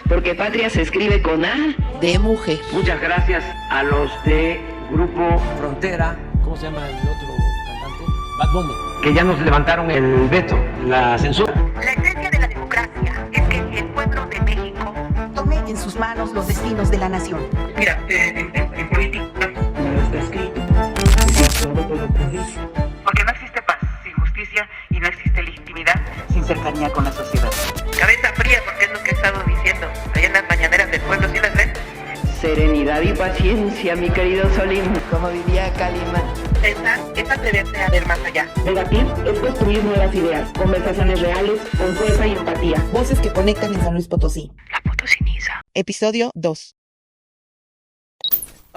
porque patria se escribe con A de mujer. Muchas gracias a los de Grupo Frontera, ¿cómo se llama el otro cantante? Bad Bunny. Que ya nos levantaron el veto, la censura. La esencia de la democracia es que el pueblo de México tome en sus manos los destinos de la nación. Mira, en política no está escrito. Porque no existe paz sin justicia y no existe legitimidad sin cercanía con la sociedad. Cabeza fría, porque es lo que he estado diciendo allá en las mañaneras del pueblo, ¿sí las ven? Serenidad y paciencia, mi querido Solín. Como diría Calimán. Pensar es atreverse a ver más allá. Debatir es construir nuevas ideas, conversaciones reales, con fuerza y empatía. Voces que conectan en San Luis Potosí. La potosiniza. Episodio 2.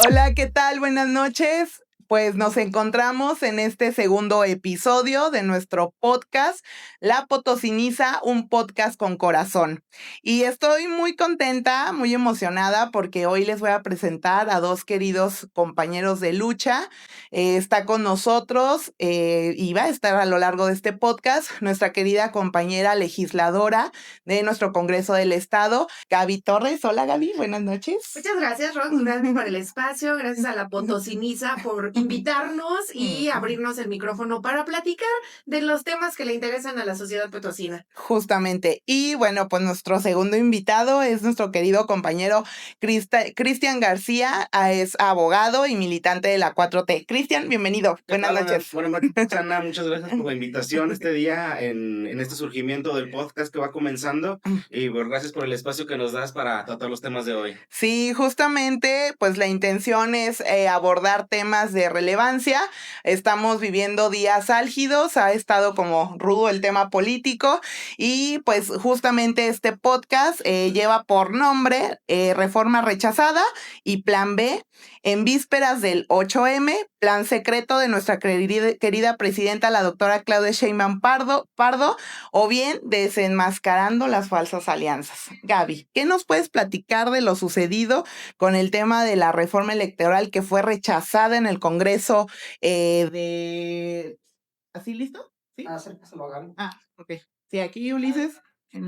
Hola, ¿qué tal? Buenas noches. Pues nos encontramos en este segundo episodio de nuestro podcast, La Potosiniza, un podcast con corazón. Y estoy muy contenta, muy emocionada porque hoy les voy a presentar a dos queridos compañeros de lucha. Está con nosotros y va a estar a lo largo de este podcast nuestra querida compañera legisladora de nuestro Congreso del Estado, Gaby Torres. Hola, Gaby, buenas noches. Muchas gracias, Ron, gracias por el espacio, gracias a la Potosiniza por invitarnos y abrirnos el micrófono para platicar de los temas que le interesan a la sociedad potosina. Justamente. Y bueno, pues nuestro segundo invitado es nuestro querido compañero Cristian García, es abogado y militante de la 4T. Cristian, bienvenido. Buenas noches. Buenas noches, Ana. Muchas gracias por la invitación este día en este surgimiento del podcast que va comenzando. Y pues, gracias por el espacio que nos das para tratar los temas de hoy. Sí, justamente, pues la intención es abordar temas de relevancia. Estamos viviendo días álgidos, ha estado como rudo el tema político y pues justamente este podcast lleva por nombre Reforma Rechazada y Plan B en vísperas del 8M, plan secreto de nuestra querida presidenta, la doctora Claudia Sheinbaum Pardo, o bien desenmascarando las falsas alianzas. Gaby, ¿qué nos puedes platicar de lo sucedido con el tema de la reforma electoral que fue rechazada en el Congreso de... ¿Así listo? ¿Sí? Acércaselo a Gaby. Ok. Sí, aquí Ulises en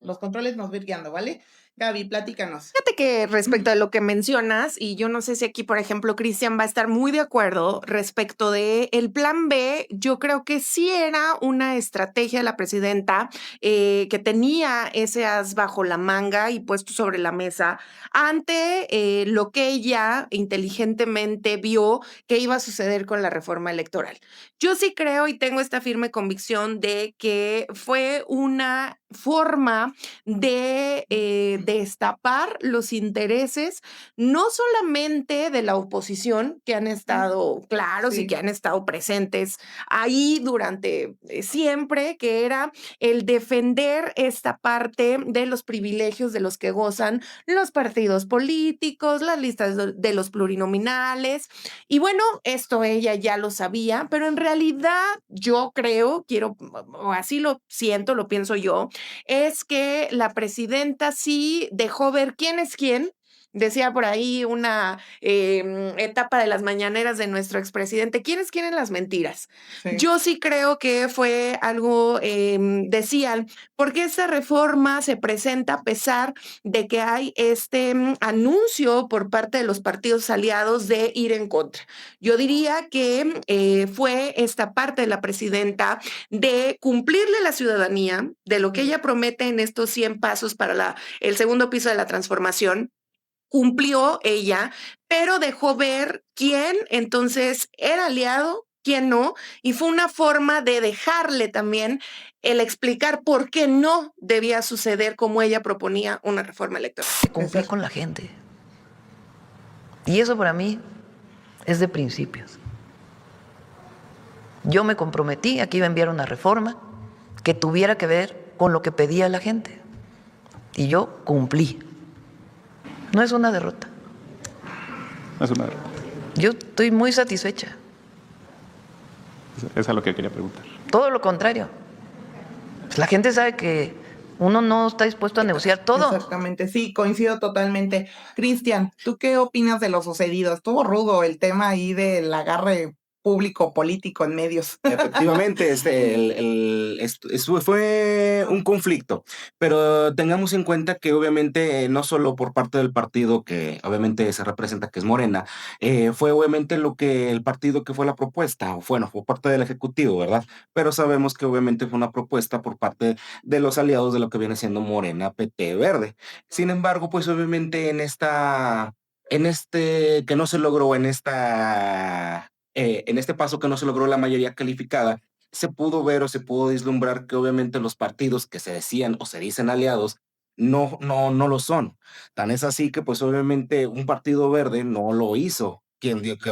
los controles nos va a ir guiando, ¿vale? Gaby, platícanos. Fíjate que respecto a lo que mencionas, y yo no sé si aquí, por ejemplo, Cristian va a estar muy de acuerdo respecto de el plan B, yo creo que sí era una estrategia de la presidenta que tenía ese as bajo la manga y puesto sobre la mesa ante lo que ella inteligentemente vio que iba a suceder con la reforma electoral. Yo sí creo y tengo esta firme convicción de que fue una forma de destapar los intereses no solamente de la oposición, que han estado claros y que han estado presentes ahí durante siempre, que era el defender esta parte de los privilegios de los que gozan los partidos políticos, las listas de los plurinominales. Y bueno, esto ella ya lo sabía, pero en realidad yo creo, o así lo siento, lo pienso yo, es que la presidenta sí dejó ver quién es quién. Decía por ahí una etapa de las mañaneras de nuestro expresidente, ¿quiénes quieren las mentiras? Sí. Yo sí creo que fue algo, decían, porque esta reforma se presenta a pesar de que hay este anuncio por parte de los partidos aliados de ir en contra. Yo diría que fue esta parte de la presidenta de cumplirle a la ciudadanía de lo que ella promete en estos 100 pasos para el segundo piso de la transformación. Cumplió ella, pero dejó ver quién entonces era aliado, quién no, y fue una forma de dejarle también el explicar por qué no debía suceder como ella proponía una reforma electoral. Cumplir con la gente. Y eso para mí es de principios. Yo me comprometí a que iba a enviar una reforma que tuviera que ver con lo que pedía la gente. Y yo cumplí. No es una derrota. No es una derrota. Yo estoy muy satisfecha. Es a lo que quería preguntar. Todo lo contrario. Pues la gente sabe que uno no está dispuesto a negociar todo. Exactamente, sí, coincido totalmente. Cristian, ¿tú qué opinas de lo sucedido? Estuvo rudo el tema ahí del agarre público político en medios. Efectivamente, eso fue un conflicto, pero tengamos en cuenta que obviamente no solo por parte del partido que obviamente se representa, que es Morena, fue obviamente el partido que fue la propuesta, fue parte del Ejecutivo, ¿verdad? Pero sabemos que obviamente fue una propuesta por parte de los aliados de lo que viene siendo Morena, PT, Verde. Sin embargo, pues obviamente que no se logró en este paso que no se logró la mayoría calificada, se pudo ver o se pudo vislumbrar que obviamente los partidos que se decían o se dicen aliados no lo son. Tan es así que pues obviamente un partido verde no lo hizo.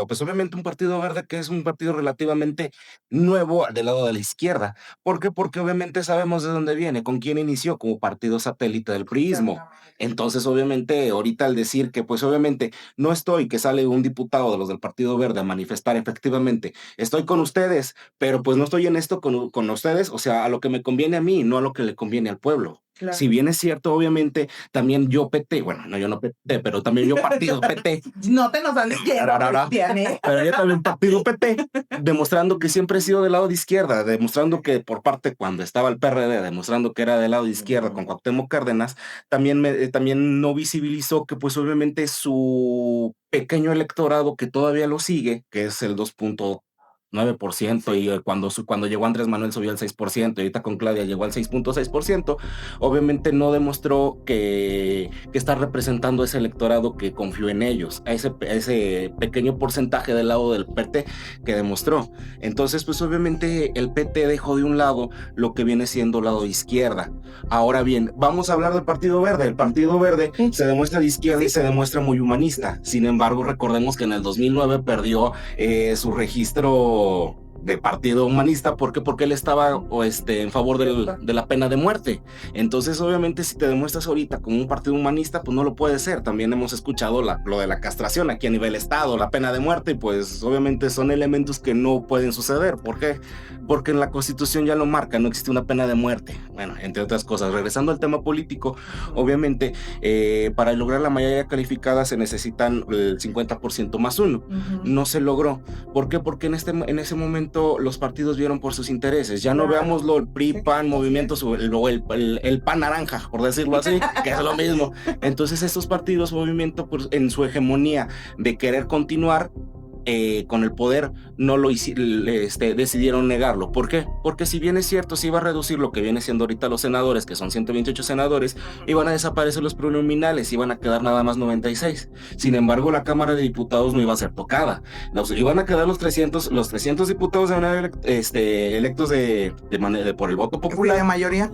Pues obviamente un partido verde que es un partido relativamente nuevo del lado de la izquierda. ¿Por qué? Porque obviamente sabemos de dónde viene, con quién inició como partido satélite del priismo. Entonces obviamente ahorita al decir que pues obviamente no estoy, que sale un diputado de los del Partido Verde a manifestar efectivamente, estoy con ustedes, pero pues no estoy en esto con ustedes, o sea, a lo que me conviene a mí, no a lo que le conviene al pueblo. Claro. Si bien es cierto, obviamente, también yo PT, bueno, no, yo no PT, pero también yo partido PT. No te nos andes pero yo también partido PT, demostrando que siempre he sido del lado de izquierda, demostrando que por parte cuando estaba el PRD, demostrando que era del lado de izquierda con Cuauhtémoc Cárdenas, también no visibilizó que pues obviamente su pequeño electorado que todavía lo sigue, que es el 2.9%, y cuando llegó Andrés Manuel subió al 6%, y ahorita con Claudia llegó al 6.6%, obviamente no demostró que está representando ese electorado que confió en ellos, a ese pequeño porcentaje del lado del PT que demostró. Entonces, pues obviamente el PT dejó de un lado lo que viene siendo el lado de izquierda. Ahora bien, vamos a hablar del Partido Verde. El Partido Verde se demuestra de izquierda y se demuestra muy humanista. Sin embargo, recordemos que en el 2009 perdió su registro de partido humanista. ¿Por qué? Porque él estaba en favor de la pena de muerte. Entonces, obviamente, si te demuestras ahorita como un partido humanista, pues no lo puede ser. También hemos escuchado lo de la castración aquí a nivel estado, la pena de muerte, y pues obviamente son elementos que no pueden suceder. ¿Por qué? Porque en la Constitución ya lo marca, no existe una pena de muerte. Bueno, entre otras cosas. Regresando al tema político, obviamente, para lograr la mayoría calificada se necesitan el 50% más uno. No se logró. ¿Por qué? Porque en ese momento los partidos vieron por sus intereses. Ya no veámoslo el PRI, PAN, movimientos o el PAN naranja, por decirlo así, que es lo mismo. Entonces estos partidos, movimiento, pues, en su hegemonía de querer continuar con el poder, no lo decidieron negarlo. ¿Por qué? Porque si bien es cierto, se iba a reducir lo que viene siendo ahorita los senadores, que son 128 senadores, iban a desaparecer los plurinominales, iban a quedar nada más 96. Sin embargo, la Cámara de Diputados no iba a ser tocada. Iban a quedar los 300 diputados de manera electos por el voto popular. La mayoría.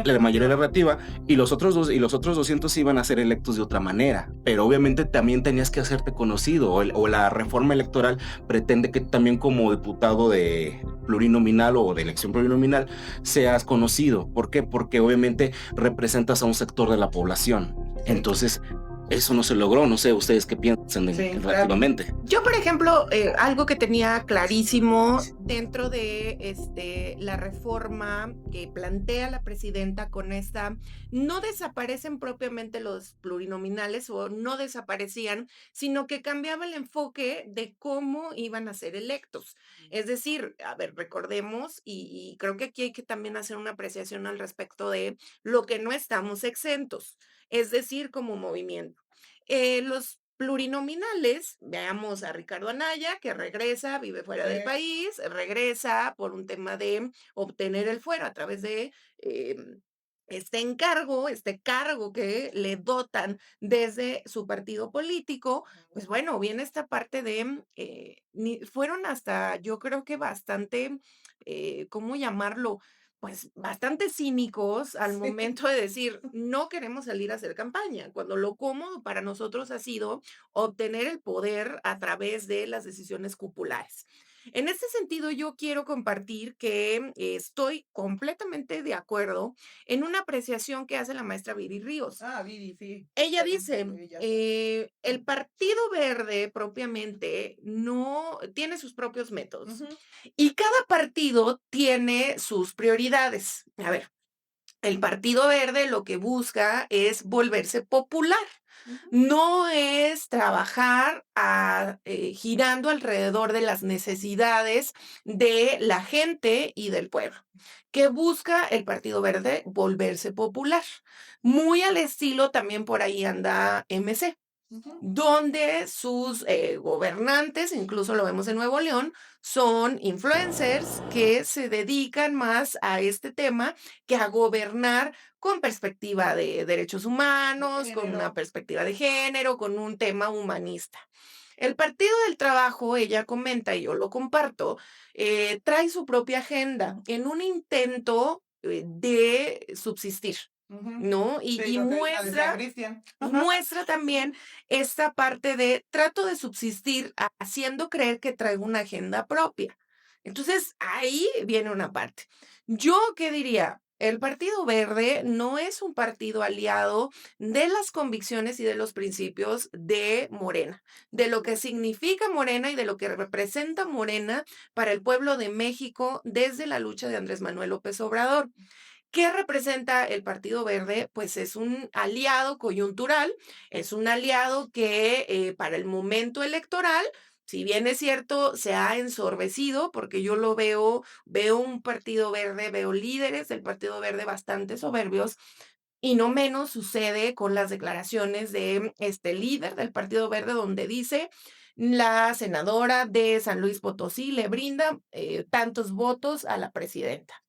La mayoría relativa, y los otros 200 iban a ser electos de otra manera. Pero obviamente también tenías que hacerte conocido, o la reforma electoral pretende que también como diputado de plurinominal o de elección plurinominal seas conocido. ¿Por qué? Porque obviamente representas a un sector de la población. Entonces, eso no se logró. No sé ustedes qué piensan relativamente. Yo, por ejemplo, algo que tenía clarísimo dentro de la reforma que plantea la presidenta con esta, no desaparecen propiamente los plurinominales o no desaparecían, sino que cambiaba el enfoque de cómo iban a ser electos. Es decir, a ver, recordemos, y creo que aquí hay que también hacer una apreciación al respecto de lo que no estamos exentos, es decir, como movimiento. Los plurinominales, veamos a Ricardo Anaya, que regresa, vive fuera del país, regresa por un tema de obtener el fuero a través de este cargo que le dotan desde su partido político. Pues bueno, viene esta parte de, fueron hasta, yo creo que bastante, ¿cómo llamarlo? Pues bastante cínicos al momento de decir, no queremos salir a hacer campaña, cuando lo cómodo para nosotros ha sido obtener el poder a través de las decisiones cupulares. En este sentido, yo quiero compartir que estoy completamente de acuerdo en una apreciación que hace la maestra Viri Ríos. Viri, sí. Ella dice, el Partido Verde propiamente no tiene sus propios métodos y cada partido tiene sus prioridades. A ver, El Partido Verde lo que busca es volverse popular. No es trabajar girando alrededor de las necesidades de la gente y del pueblo. ¿Qué busca el Partido Verde? Volverse popular. Muy al estilo, también por ahí anda MC, donde sus gobernantes, incluso lo vemos en Nuevo León, son influencers que se dedican más a este tema que a gobernar con perspectiva de derechos humanos, con una perspectiva de género, con un tema humanista. El Partido del Trabajo, ella comenta, y yo lo comparto, trae su propia agenda en un intento de subsistir, ¿no? Y muestra también esta parte de trato de subsistir haciendo creer que traigo una agenda propia. Entonces, ahí viene una parte. ¿Yo qué diría? El Partido Verde no es un partido aliado de las convicciones y de los principios de Morena, de lo que significa Morena y de lo que representa Morena para el pueblo de México desde la lucha de Andrés Manuel López Obrador. ¿Qué representa el Partido Verde? Pues es un aliado coyuntural, es un aliado que para el momento electoral, si bien es cierto, se ha ensorbecido, porque yo lo veo un Partido Verde, veo líderes del Partido Verde bastante soberbios, y no menos sucede con las declaraciones de este líder del Partido Verde, donde dice: la senadora de San Luis Potosí le brinda tantos votos a la presidenta.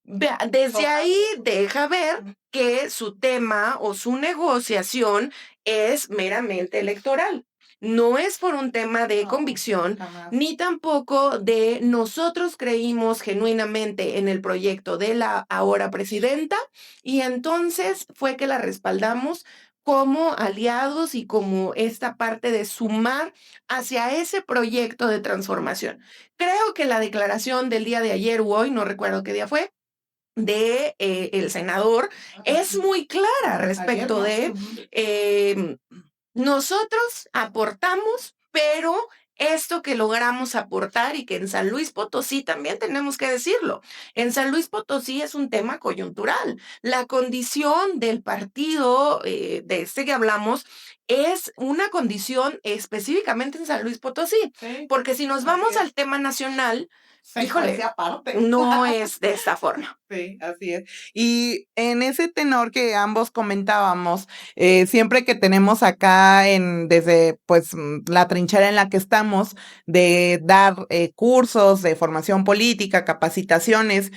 Desde ahí deja ver que su tema o su negociación es meramente electoral. No es por un tema de convicción, ni tampoco de nosotros creímos genuinamente en el proyecto de la ahora presidenta y entonces fue que la respaldamos como aliados y como esta parte de sumar hacia ese proyecto de transformación. Creo que la declaración del día de ayer o hoy, no recuerdo qué día fue, de el senador es muy clara respecto de nosotros aportamos, pero esto que logramos aportar y que en San Luis Potosí también tenemos que decirlo, en San Luis Potosí es un tema coyuntural. La condición del partido de este que hablamos es una condición específicamente en San Luis Potosí, porque si nos vamos al tema nacional, híjole, no es de esta forma. Sí, así es. Y en ese tenor que ambos comentábamos, siempre que tenemos acá desde pues la trinchera en la que estamos, de dar cursos de formación política, capacitaciones,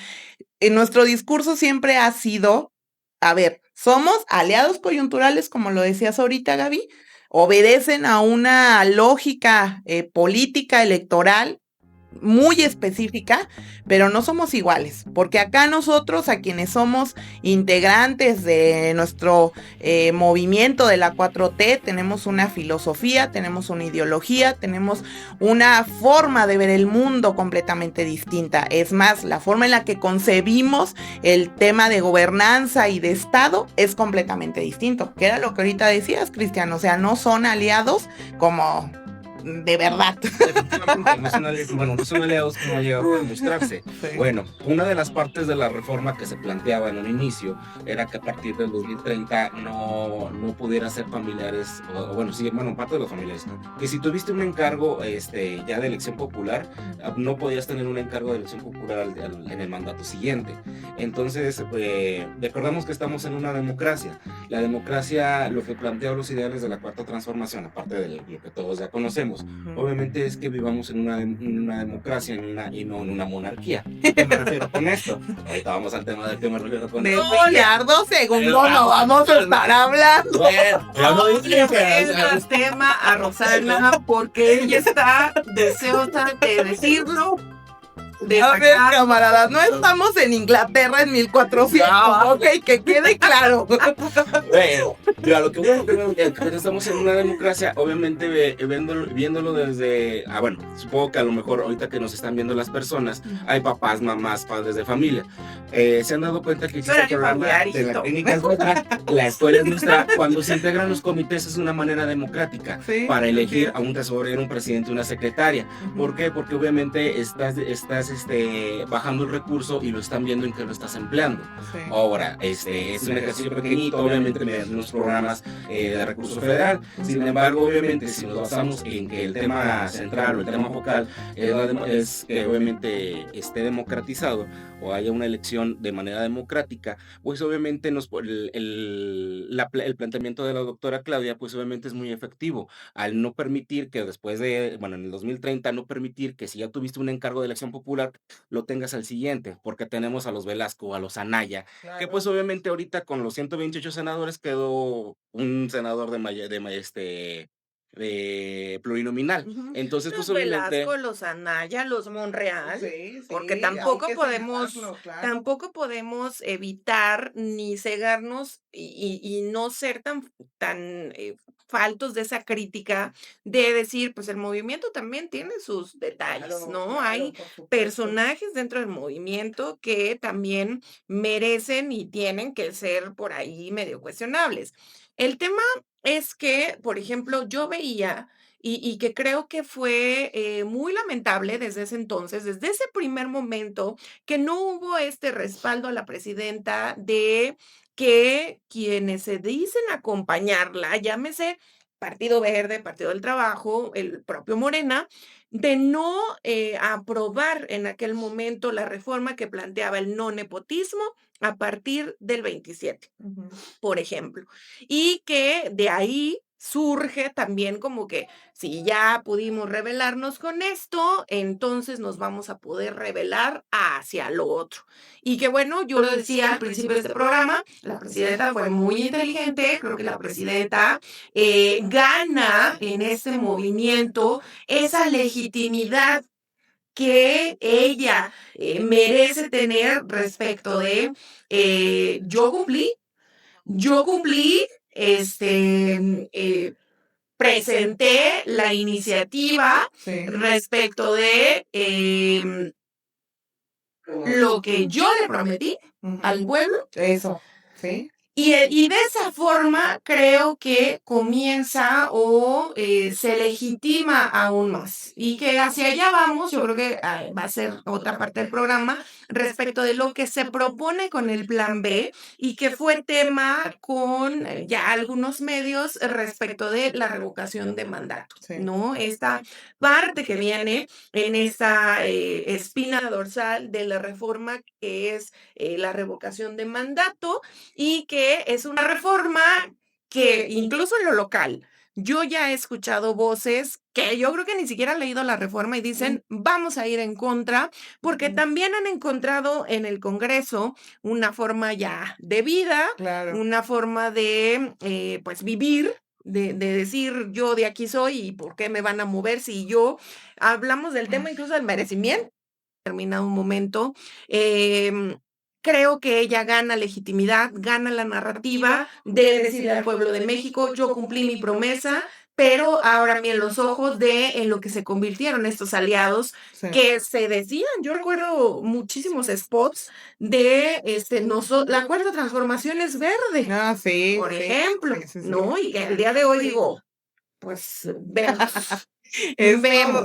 nuestro discurso siempre ha sido, a ver, somos aliados coyunturales, como lo decías ahorita, Gaby, obedecen a una lógica política electoral muy específica, pero no somos iguales, porque acá nosotros, a quienes somos integrantes de nuestro movimiento de la 4T, tenemos una filosofía, tenemos una ideología, tenemos una forma de ver el mundo completamente distinta. Es más, la forma en la que concebimos el tema de gobernanza y de Estado es completamente distinto, que era lo que ahorita decías, Cristian, o sea, no son aliados como de verdad. No son aliados como ha llegado a demostrarse. Sí. Bueno, una de las partes de la reforma que se planteaba en un inicio era que a partir del 2030 no pudiera ser familiares, parte de los familiares, que si tuviste un encargo ya de elección popular, no podías tener un encargo de elección popular en el mandato siguiente. Entonces, recordamos que estamos en una democracia. La democracia, lo que plantea los ideales de la cuarta transformación, aparte de lo que todos ya conocemos, obviamente es que vivamos en una democracia y no en una monarquía. ¿A qué me refiero con esto? Ahorita vamos al tema del que me refiero con esto. Ricardo, segundo no vamos a estar hablando. No el tema a Rosana porque ella está deseosa de decirlo. A ver, camaradas, no estamos en Inglaterra en 1400, ok, que quede claro. Bueno, Mira, lo que bueno que estamos en una democracia, obviamente viéndolo desde, bueno, supongo que a lo mejor ahorita que nos están viendo las personas, hay papás, mamás, padres de familia, se han dado cuenta que existe el programa de la técnica es nuestra, la escuela es nuestra, cuando se integran los comités es una manera democrática para elegir a un tesorero, un presidente, una secretaria. ¿Por qué? Porque obviamente estás bajando el recurso y lo están viendo en que lo estás empleando. Ahora, es un ejercicio pequeñito, obviamente mediante unos programas de recurso federal. Sin embargo, obviamente, si nos basamos en que el tema central o el tema focal es que obviamente esté democratizado o haya una elección de manera democrática, pues obviamente el planteamiento de la doctora Claudia, pues obviamente es muy efectivo al no permitir que después de, bueno, en el 2030, no permitir que si ya tuviste un encargo de elección popular, lo tengas al siguiente, porque tenemos a los Velasco, a los Anaya, que pues obviamente ahorita con los 128 senadores quedó un senador de plurinominal. Entonces, Los pues obviamente Velasco, los Anaya, los Monreal, porque hay tampoco que podemos, señalarlo, claro. tampoco podemos evitar ni cegarnos y no ser tan faltos de esa crítica de decir, pues el movimiento también tiene sus detalles, ¿no? Hay personajes dentro del movimiento que también merecen y tienen que ser por ahí medio cuestionables. El tema es que, por ejemplo, yo veía y que creo que fue muy lamentable desde ese entonces, desde ese primer momento, que no hubo este respaldo a la presidenta de que quienes se dicen acompañarla, llámese Partido Verde, Partido del Trabajo, el propio Morena, de no aprobar en aquel momento la reforma que planteaba el no nepotismo a partir del 27, por ejemplo. Y que de ahí surge también como que si ya pudimos rebelarnos con esto, entonces nos vamos a poder rebelar hacia lo otro. Y que bueno, yo lo decía al principio de este programa, la presidenta fue muy inteligente, creo que la presidenta gana en este movimiento esa legitimidad que ella merece tener respecto de yo cumplí, presenté la iniciativa respecto de lo que yo le prometí al pueblo. Eso, sí. Y de esa forma creo que comienza o se legitima aún más. Y que hacia allá vamos, yo creo que va a ser otra parte del programa, respecto de lo que se propone con el Plan B y que fue tema con ya algunos medios respecto de la revocación de mandato, ¿no? Esta parte que viene en esa espina dorsal de la reforma que es la revocación de mandato y que es una reforma que incluso en lo local, yo ya he escuchado voces que yo creo que ni siquiera han leído la reforma y dicen, vamos a ir en contra, porque también han encontrado en el Congreso una forma ya de vida, una forma de pues vivir, de decir yo de aquí soy y por qué me van a mover si yo, hablamos del tema incluso del merecimiento, terminado un momento, creo que ella gana legitimidad, gana la narrativa de decirle al pueblo de México, yo cumplí mi promesa, pero ahora miren los ojos en lo que se convirtieron estos aliados que se decían, yo recuerdo muchísimos spots de la cuarta transformación es verde, por ejemplo, ¿no? Y el día de hoy digo, pues vemos.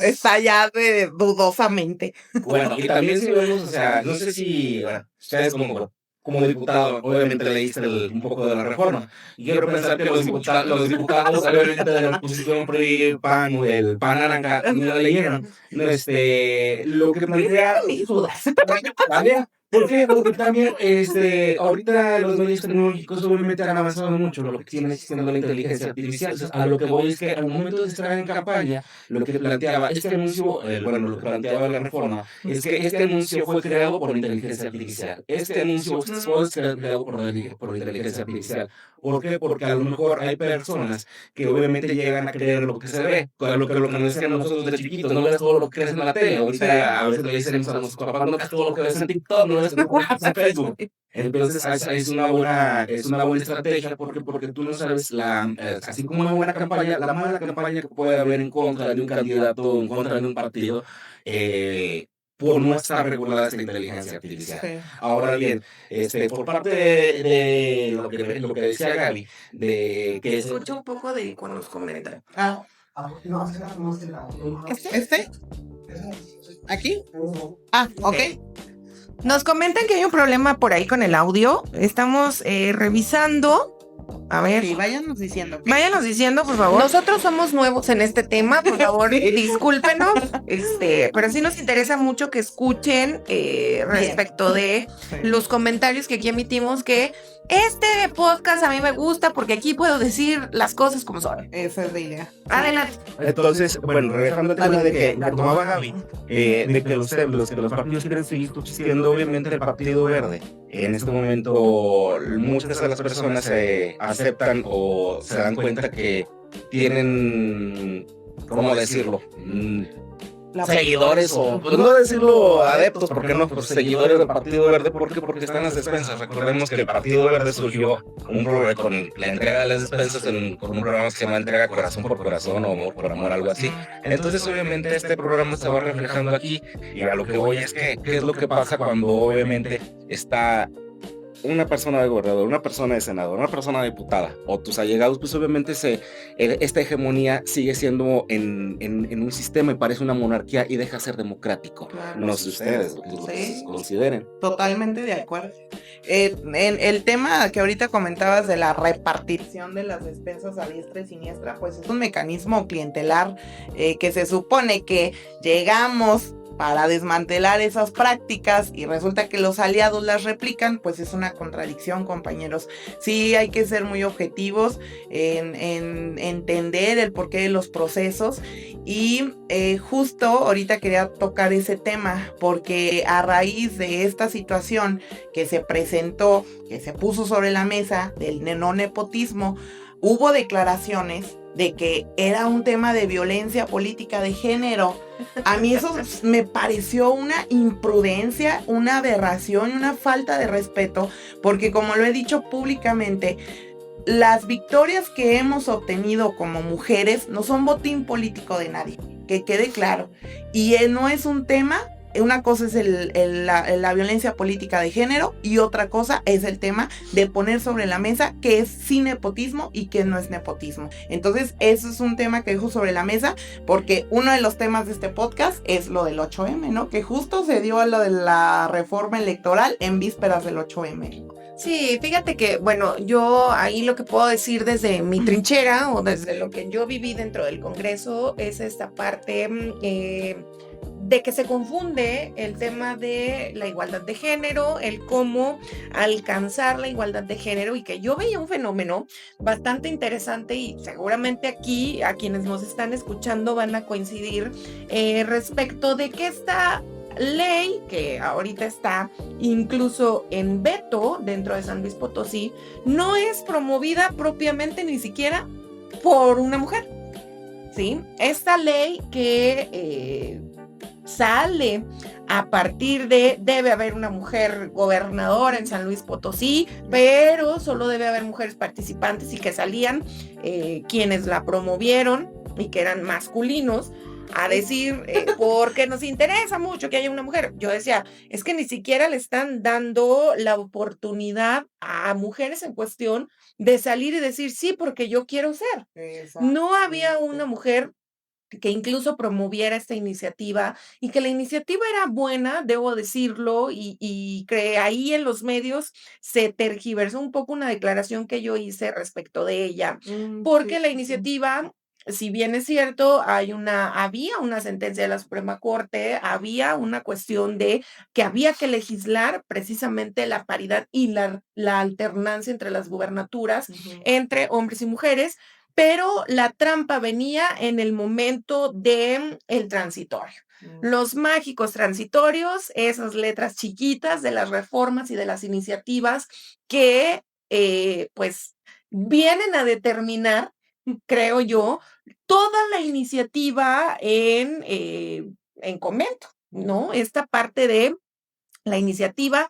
Está ya de dudosamente. Bueno, y también si vemos, o sea, no sé si, bueno, ustedes como diputado, obviamente leíste un poco de la reforma. Y quiero pensar que los diputados, obviamente de la oposición PRI, PAN o el PAN naranja, no la leyeron. Lo que me diría mis dudas. ¿Por qué? Porque también ahorita los medios tecnológicos obviamente han avanzado mucho, lo que tiene existiendo la inteligencia artificial. Entonces, a lo que voy es que al momento de estar en campaña, lo que planteaba este anuncio, lo que planteaba la reforma, es que este anuncio fue creado por inteligencia artificial. Este anuncio fue creado por inteligencia artificial. ¿Por qué? Porque a lo mejor hay personas que obviamente llegan a creer lo que se ve, lo que nos decían nosotros de chiquitos, no ves todo lo que ves en la tele. Ahorita a veces le dicen a nuestros papás, no ves todo lo que ves en TikTok, no ves en Facebook. Entonces es una buena estrategia porque tú no sabes así como una buena campaña, la mala campaña que puede haber en contra de un candidato, en contra de un partido, por no estar regulada esta inteligencia artificial. Sí. Ahora bien, por parte de lo que decía Gaby, de que escucha un poco de cuando nos comentan. ¿Este? ¿Aquí? Ok. Nos comentan que hay un problema por ahí con el audio. Estamos revisando. A ver. Sí, váyanos diciendo. Váyanos diciendo, por favor. Nosotros somos nuevos en este tema, por favor, discúlpenos. Pero sí nos interesa mucho que escuchen respecto de los comentarios que aquí emitimos, que este podcast a mí me gusta porque aquí puedo decir las cosas como son. Esa es la idea. Adelante. Entonces, bueno, regresando al tema de que tomaba Gaby, de que los partidos quieren seguir subsistiendo, obviamente el Partido Verde. En este momento, muchas de las personas aceptan o se dan cuenta que tienen, ¿cómo decirlo? Seguidores o, pues no decirlo adeptos, porque no, pues seguidores del Partido Verde, porque están las despensas. Recordemos que el Partido Verde surgió con la entrega de las despensas con un programa que se llama Entrega Corazón por Corazón o Amor por Amor, algo así. Entonces obviamente este programa se va reflejando aquí, y a lo que voy es que ¿qué es lo que pasa cuando obviamente está una persona de gobernador, una persona de senador, una persona diputada o tus allegados? Pues obviamente esta hegemonía sigue siendo en un sistema y parece una monarquía y deja de ser democrático. Claro. No sé si ustedes lo consideren. Totalmente de acuerdo. En el tema que ahorita comentabas de la repartición de las despensas a diestra y siniestra, pues es un mecanismo clientelar que se supone que llegamos para desmantelar esas prácticas y resulta que los aliados las replican, pues es una contradicción, compañeros. Sí hay que ser muy objetivos en entender el porqué de los procesos y justo ahorita quería tocar ese tema porque a raíz de esta situación que se presentó, que se puso sobre la mesa del no nepotismo, hubo declaraciones de que era un tema de violencia política de género. A mí eso me pareció una imprudencia, una aberración, una falta de respeto, porque como lo he dicho públicamente, las victorias que hemos obtenido como mujeres no son botín político de nadie, que quede claro. Y no es un tema. Una cosa es la violencia política de género y otra cosa es el tema de poner sobre la mesa qué es sí nepotismo y qué no es nepotismo. Entonces eso es un tema que dejo sobre la mesa porque uno de los temas de este podcast es lo del 8M, ¿no? Que justo se dio a lo de la reforma electoral en vísperas del 8M. Sí, fíjate que, bueno, yo ahí lo que puedo decir desde mi trinchera o desde lo que yo viví dentro del Congreso es esta parte de que se confunde el tema de la igualdad de género, el cómo alcanzar la igualdad de género, y que yo veía un fenómeno bastante interesante y seguramente aquí a quienes nos están escuchando van a coincidir respecto de que esta ley, que ahorita está incluso en veto dentro de San Luis Potosí, no es promovida propiamente ni siquiera por una mujer, ¿sí? Esta ley que sale a partir de debe haber una mujer gobernadora en San Luis Potosí, pero solo debe haber mujeres participantes y que salían quienes la promovieron y que eran masculinos a decir porque nos interesa mucho que haya una mujer. Yo decía, es que ni siquiera le están dando la oportunidad a mujeres en cuestión de salir y decir sí, porque yo quiero ser. Exacto. No había una mujer que incluso promoviera esta iniciativa y que la iniciativa era buena, debo decirlo, y que ahí en los medios se tergiversó un poco una declaración que yo hice respecto de ella, porque la iniciativa, si bien es cierto, había una sentencia de la Suprema Corte, había una cuestión de que había que legislar precisamente la paridad y la alternancia entre las gubernaturas, entre hombres y mujeres, pero la trampa venía en el momento del transitorio. Los mágicos transitorios, esas letras chiquitas de las reformas y de las iniciativas que pues vienen a determinar, creo yo, toda la iniciativa en convento, ¿no? Esta parte de la iniciativa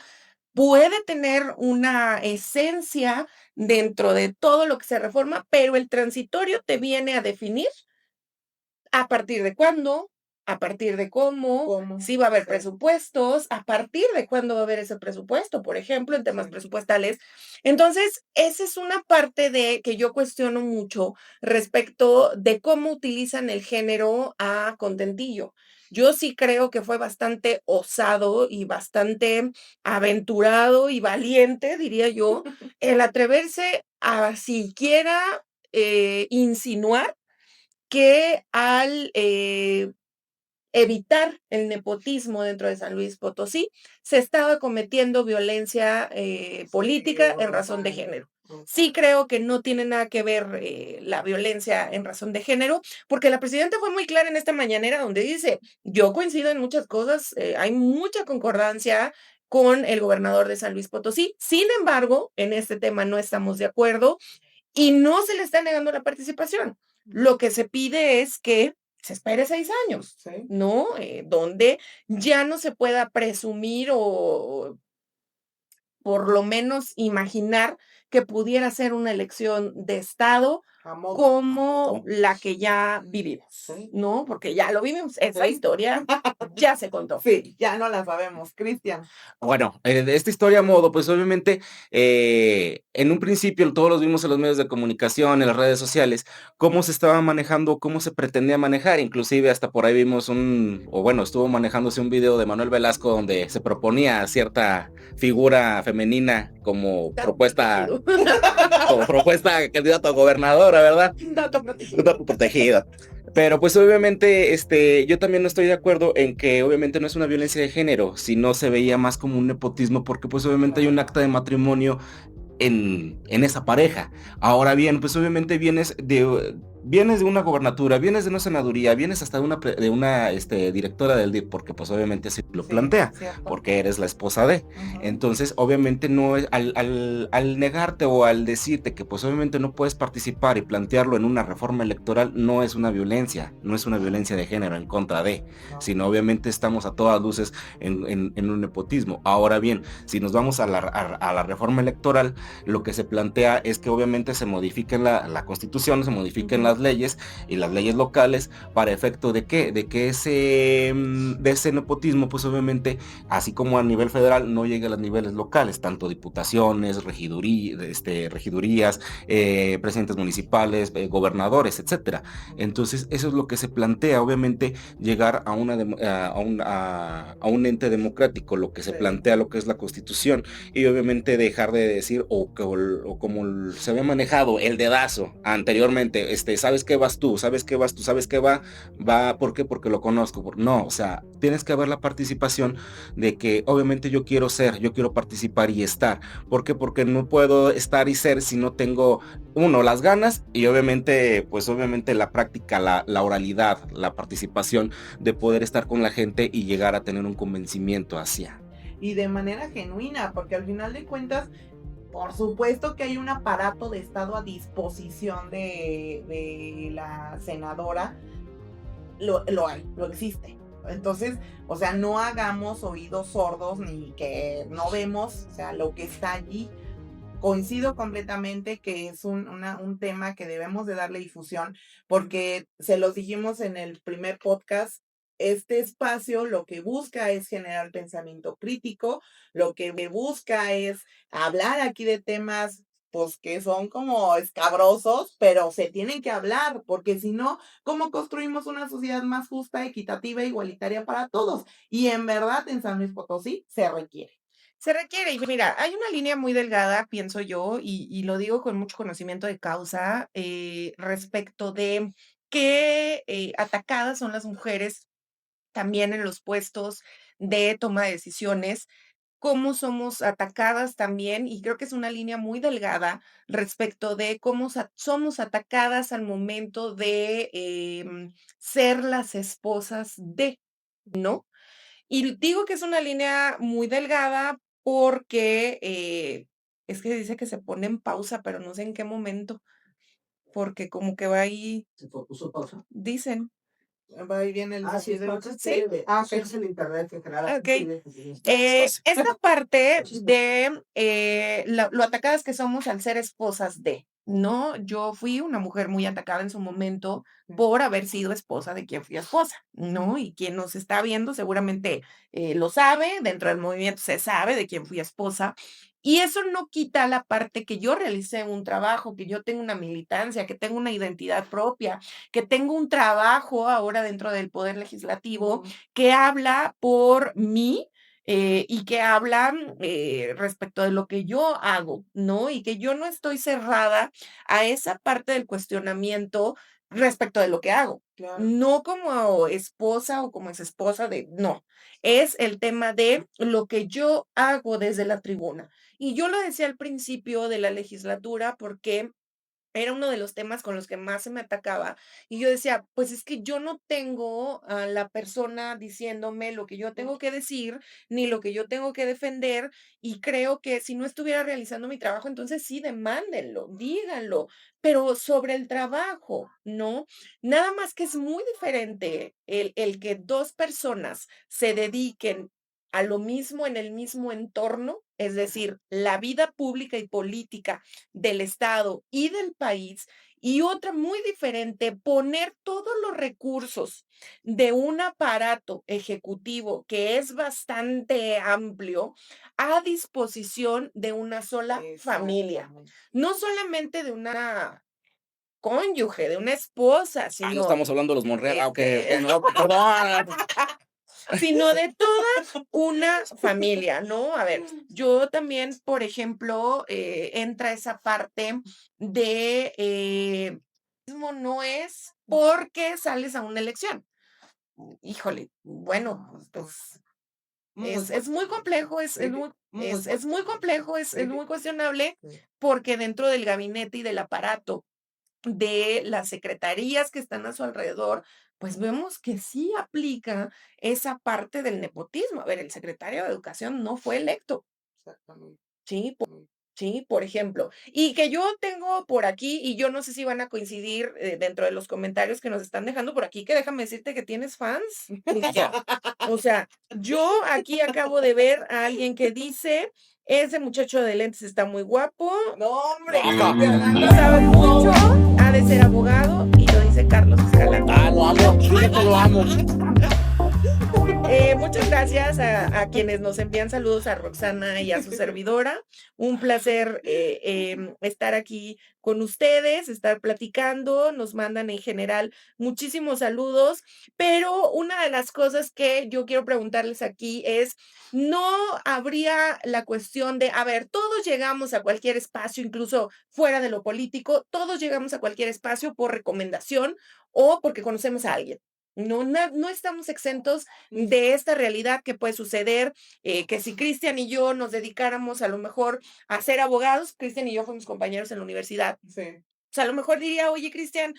puede tener una esencia dentro de todo lo que se reforma, pero el transitorio te viene a definir a partir de cuándo, a partir de cómo, si va a haber presupuestos, a partir de cuándo va a haber ese presupuesto, por ejemplo, en temas presupuestales. Entonces, esa es una parte de que yo cuestiono mucho respecto de cómo utilizan el género a contentillo. Yo sí creo que fue bastante osado y bastante aventurado y valiente, diría yo, el atreverse a siquiera insinuar que al evitar el nepotismo dentro de San Luis Potosí, se estaba cometiendo violencia política en razón de género. Sí creo que no tiene nada que ver la violencia en razón de género, porque la presidenta fue muy clara en esta mañanera donde dice, yo coincido en muchas cosas, hay mucha concordancia con el gobernador de San Luis Potosí, sin embargo, en este tema no estamos de acuerdo y no se le está negando la participación. Lo que se pide es que se espere 6 años, ¿no? Donde ya no se pueda presumir o por lo menos imaginar que pudiera ser una elección de Estado como la que ya vivimos, ¿no? Porque ya lo vivimos, esa historia ya se contó. Sí, ya no la sabemos, Cristian. Bueno, de esta historia a modo, pues obviamente en un principio todos los vimos en los medios de comunicación, en las redes sociales, cómo se estaba manejando, cómo se pretendía manejar, inclusive hasta por ahí vimos estuvo manejándose un video de Manuel Velasco donde se proponía cierta figura femenina como propuesta candidato a gobernadora, ¿verdad? Dato protegido. Un dato protegido. Pero pues obviamente yo también no estoy de acuerdo en que obviamente no es una violencia de género, sino se veía más como un nepotismo porque pues obviamente hay un acta de matrimonio en esa pareja. Ahora bien, pues obviamente vienes de una gobernatura, vienes de una senaduría, vienes hasta de una directora del DIF, porque pues obviamente así lo plantea, porque eres la esposa de. Entonces, obviamente no es, al negarte o al decirte que pues obviamente no puedes participar y plantearlo en una reforma electoral, no es una violencia de género en contra de, sino obviamente estamos a todas luces en un nepotismo. Ahora bien, si nos vamos a la reforma electoral, lo que se plantea es que obviamente se modifique la constitución, se modifiquen las leyes y las leyes locales para efecto de qué, de que ese nepotismo pues obviamente así como a nivel federal no llegue a los niveles locales, tanto diputaciones, regidurías, presidentes municipales, gobernadores, etcétera. Entonces eso es lo que se plantea, obviamente llegar a un ente democrático, lo que se plantea, lo que es la constitución, y obviamente dejar de decir o como se había manejado el dedazo anteriormente, sabes que vas tú, sabes que va, ¿por qué? Porque lo conozco. No, o sea, tienes que haber la participación de que obviamente yo quiero participar y estar. ¿Por qué? Porque no puedo estar y ser si no tengo, las ganas y obviamente la práctica, la oralidad, la participación de poder estar con la gente y llegar a tener un convencimiento hacia. Y de manera genuina, porque al final de cuentas, por supuesto que hay un aparato de Estado a disposición de la senadora, lo existe. Entonces, o sea, no hagamos oídos sordos ni que no vemos, o sea, lo que está allí. Coincido completamente que es un tema que debemos de darle difusión, porque se los dijimos en el primer podcast. Este espacio lo que busca es generar pensamiento crítico, lo que busca es hablar aquí de temas pues que son como escabrosos, pero se tienen que hablar, porque si no, ¿cómo construimos una sociedad más justa, equitativa e igualitaria para todos? Y en verdad en San Luis Potosí se requiere. Se requiere, y mira, hay una línea muy delgada, pienso yo, y lo digo con mucho conocimiento de causa, respecto de qué atacadas son las mujeres también en los puestos de toma de decisiones, cómo somos atacadas también, y creo que es una línea muy delgada respecto de cómo somos atacadas al momento de ser las esposas de, ¿no? Y digo que es una línea muy delgada porque Es que dice que se pone en pausa, pero no sé en qué momento, porque como que va ahí, ¿Se puso pausa? dicen. Va y viene el Sí, video. Sí. Ok. es el internet que genera. Ok. Esta parte de lo atacadas que somos al ser esposas de, ¿no? Yo fui una mujer muy atacada en su momento por haber sido esposa de quien fui esposa, ¿no? Y quien nos está viendo seguramente lo sabe, dentro del movimiento se sabe de quién fui esposa. Y eso no quita la parte que yo realicé un trabajo, que yo tengo una militancia, que tengo una identidad propia, que tengo un trabajo ahora dentro del Poder Legislativo que habla por mí y que habla respecto de lo que yo hago, ¿no? Y que yo no estoy cerrada a esa parte del cuestionamiento respecto de lo que hago. Claro. No como esposa o como exesposa de, no, es el tema de lo que yo hago desde la tribuna. Y yo lo decía al principio de la legislatura porque era uno de los temas con los que más se me atacaba. Y yo decía, pues es que yo no tengo a la persona diciéndome lo que yo tengo que decir, ni lo que yo tengo que defender. Y creo que si no estuviera realizando mi trabajo, entonces sí, demándenlo, díganlo, pero sobre el trabajo, ¿no? Nada más que es muy diferente el que dos personas se dediquen a lo mismo en el mismo entorno, es decir, la vida pública y política del Estado y del país, y otra muy diferente, poner todos los recursos de un aparato ejecutivo que es bastante amplio a disposición de una sola familia, no solamente de una cónyuge, de una esposa, No sino estamos hablando de los Monreal. Ok, este, no, perdón. sino de toda una familia, ¿no? A ver, yo también, por ejemplo, entra esa parte de no es porque sales a una elección. Híjole, bueno, pues es muy complejo, es muy complejo, es muy cuestionable, porque dentro del gabinete y del aparato de las secretarías que están a su alrededor, pues vemos que sí aplica esa parte del nepotismo. A ver, el secretario de Educación no fue electo. Exactamente. Sí, por ejemplo. Y que yo tengo por aquí, y yo no sé si van a coincidir dentro de los comentarios que nos están dejando por aquí, que déjame decirte que tienes fans, Cristian. O sea, yo aquí acabo de ver a alguien que dice, ese muchacho de lentes está muy guapo. No, hombre. Sabe mucho, ha de ser abogado, y lo dice Carlos Escalante. Lo amo, dile que lo amo. Muchas gracias a quienes nos envían saludos, a Roxana y a su servidora. Un placer estar aquí con ustedes, estar platicando. Nos mandan en general muchísimos saludos, pero una de las cosas que yo quiero preguntarles aquí es, ¿no habría la cuestión de, a ver, todos llegamos a cualquier espacio, incluso fuera de lo político, todos llegamos a cualquier espacio por recomendación o porque conocemos a alguien? No estamos exentos de esta realidad que puede suceder, que si Cristian y yo nos dedicáramos a lo mejor a ser abogados, Cristian y yo fuimos compañeros en la universidad. Sí. O sea, a lo mejor diría, oye, Cristian,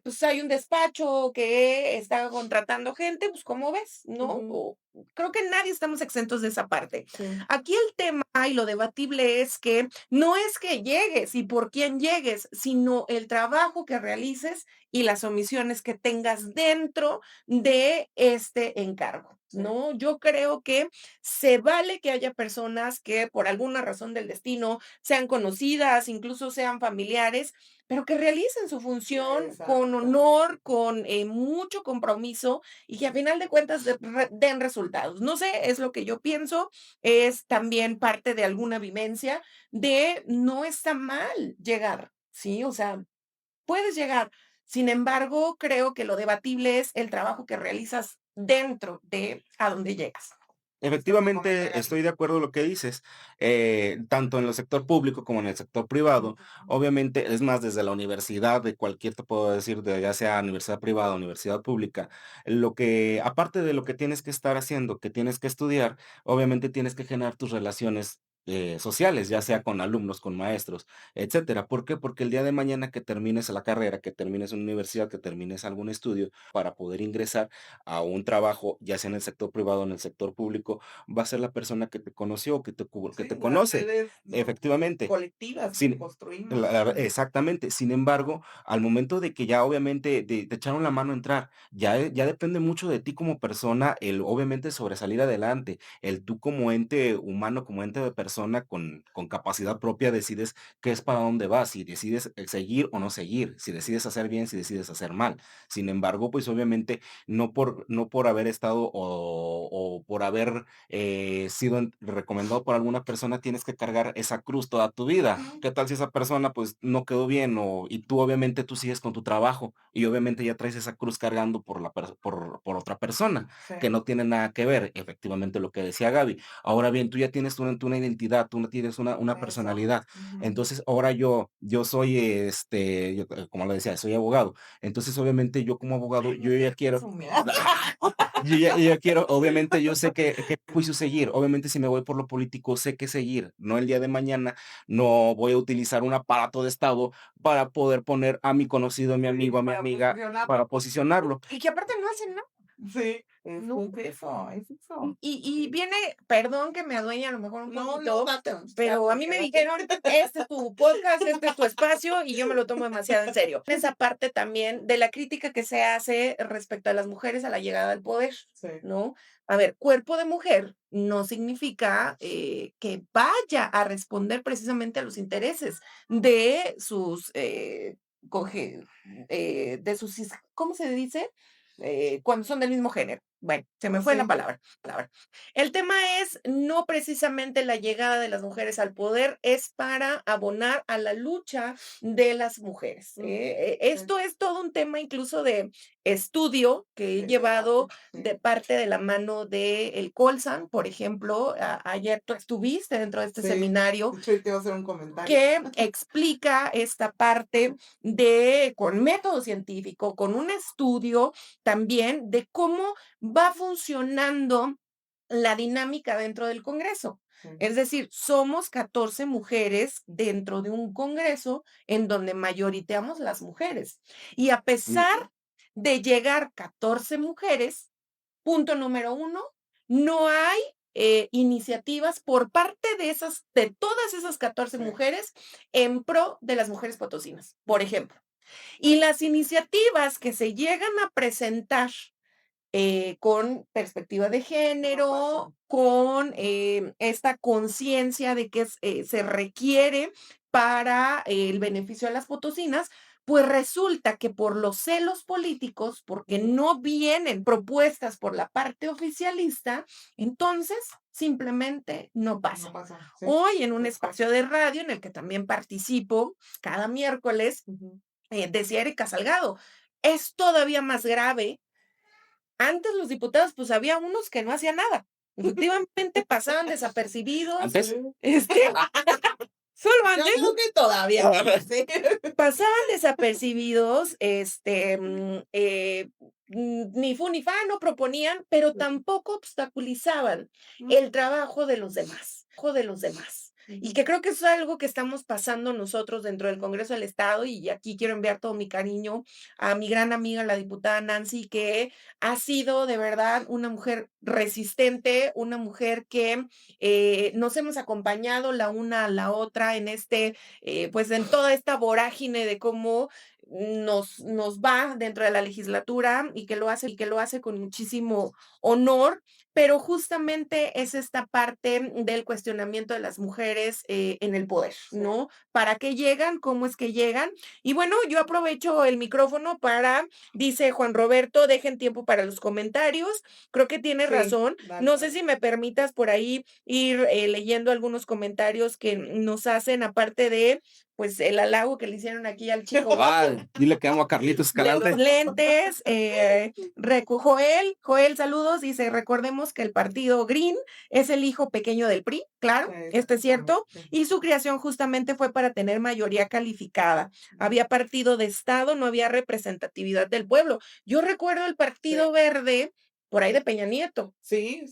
pues hay un despacho que está contratando gente, pues ¿cómo ves? ¿No? Creo que nadie estamos exentos de esa parte. Sí. Aquí el tema y lo debatible es que no es que llegues y por quién llegues, sino el trabajo que realices y las omisiones que tengas dentro de este encargo, ¿no? Yo creo que se vale que haya personas que por alguna razón del destino sean conocidas, incluso sean familiares, pero que realicen su función con honor, con mucho compromiso y que a final de cuentas den resultados. No sé, es lo que yo pienso, es también parte de alguna vivencia de no está mal llegar, ¿sí? O sea, puedes llegar. Sin embargo, creo que lo debatible es el trabajo que realizas dentro de a dónde llegas. Efectivamente, estoy de acuerdo en lo que dices, tanto en el sector público como en el sector privado. Obviamente, es más, desde la universidad, de cualquier, te puedo decir, de ya sea universidad privada o universidad pública, lo que, aparte de lo que tienes que estar haciendo, que tienes que estudiar, obviamente tienes que generar tus relaciones sociales, ya sea con alumnos, con maestros, etcétera. ¿Por qué? Porque el día de mañana que termines la carrera, que termines una universidad, que termines algún estudio, para poder ingresar a un trabajo, ya sea en el sector privado o en el sector público, va a ser la persona que te conoció, que te conoce, efectivamente. Colectivas que construimos. Exactamente. Sin embargo, al momento de que ya obviamente te echaron la mano a entrar, ya depende mucho de ti como persona el obviamente sobresalir adelante. El tú como ente humano, como ente de persona con capacidad propia, decides qué es para dónde vas, si decides seguir o no seguir, si decides hacer bien, si decides hacer mal. Sin embargo, pues obviamente no por haber estado o por haber sido recomendado por alguna persona, tienes que cargar esa cruz toda tu vida. ¿Qué tal si esa persona pues no quedó bien y tú obviamente tú sigues con tu trabajo y obviamente ya traes esa cruz cargando por otra persona que no tiene nada que ver, efectivamente lo que decía Gaby. Ahora bien, tú ya tienes una identidad, tú no tienes una personalidad. Entonces, ahora yo soy, como lo decía, soy abogado. Entonces, obviamente, yo como abogado, yo ya quiero, yo quiero, obviamente, yo sé qué juicio seguir. Obviamente, si me voy por lo político, sé qué seguir. No el día de mañana, no voy a utilizar un aparato de Estado para poder poner a mi conocido, a mi amigo, a mi amiga, para posicionarlo. Y que aparte no hacen nada. Sí, No. es eso. Y viene, perdón que me adueñe a lo mejor un No, poquito, no, pero a mí me dijeron, este es tu podcast, este es tu espacio, y yo me lo tomo demasiado en serio. Esa parte también de la crítica que se hace respecto a las mujeres a la llegada al poder, ¿no? A ver, cuerpo de mujer no significa que vaya a responder precisamente a los intereses de sus, ¿cómo se dice? Cuando son del mismo género. Bueno, se me fue la palabra. El tema es no precisamente la llegada de las mujeres al poder, es para abonar a la lucha de las mujeres. Esto es todo un tema incluso de estudio que he llevado de parte de la mano de el Colsan, por ejemplo. Ayer tú estuviste dentro de este seminario Te iba a hacer un comentario. que explica esta parte con método científico, con un estudio también de cómo va funcionando la dinámica dentro del Congreso. Es decir, somos 14 mujeres dentro de un Congreso en donde mayoriteamos las mujeres. Y a pesar de llegar 14 mujeres, punto número 1, no hay iniciativas por parte de todas esas 14 mujeres en pro de las mujeres potosinas, por ejemplo. Y las iniciativas que se llegan a presentar con perspectiva de género, con esta conciencia de que se requiere para el beneficio de las potosinas, pues resulta que por los celos políticos, porque no vienen propuestas por la parte oficialista, entonces simplemente no pasa. Hoy en un espacio de radio en el que también participo cada miércoles, decía Erika Salgado, es todavía más grave. Antes los diputados, pues había unos que no hacían nada. Efectivamente pasaban desapercibidos. ¿Antes? Solo antes. Yo creo que todavía. Pasaban desapercibidos, ni fu ni fa, no proponían, pero tampoco obstaculizaban el trabajo de los demás. Y que creo que es algo que estamos pasando nosotros dentro del Congreso del Estado, y aquí quiero enviar todo mi cariño a mi gran amiga, la diputada Nancy, que ha sido de verdad una mujer resistente, una mujer que nos hemos acompañado la una a la otra en pues en toda esta vorágine de cómo nos va dentro de la legislatura y que lo hace con muchísimo honor, pero justamente es esta parte del cuestionamiento de las mujeres en el poder, ¿no? ¿Para qué llegan? ¿Cómo es que llegan? Y bueno, yo aprovecho el micrófono dice Juan Roberto, dejen tiempo para los comentarios. Creo que tiene razón. No sé si me permitas por ahí ir leyendo algunos comentarios que nos hacen, aparte de pues el halago que le hicieron aquí al chico. Dile que amo a Carlitos Escalante. Los lentes. Joel, saludos. Dice, recordemos que el partido Green es el hijo pequeño del PRI, claro, esto es cierto, y su creación justamente fue para tener mayoría calificada. Había partido de Estado, no había representatividad del pueblo. Yo recuerdo el Partido Verde por ahí de Peña Nieto. Sí,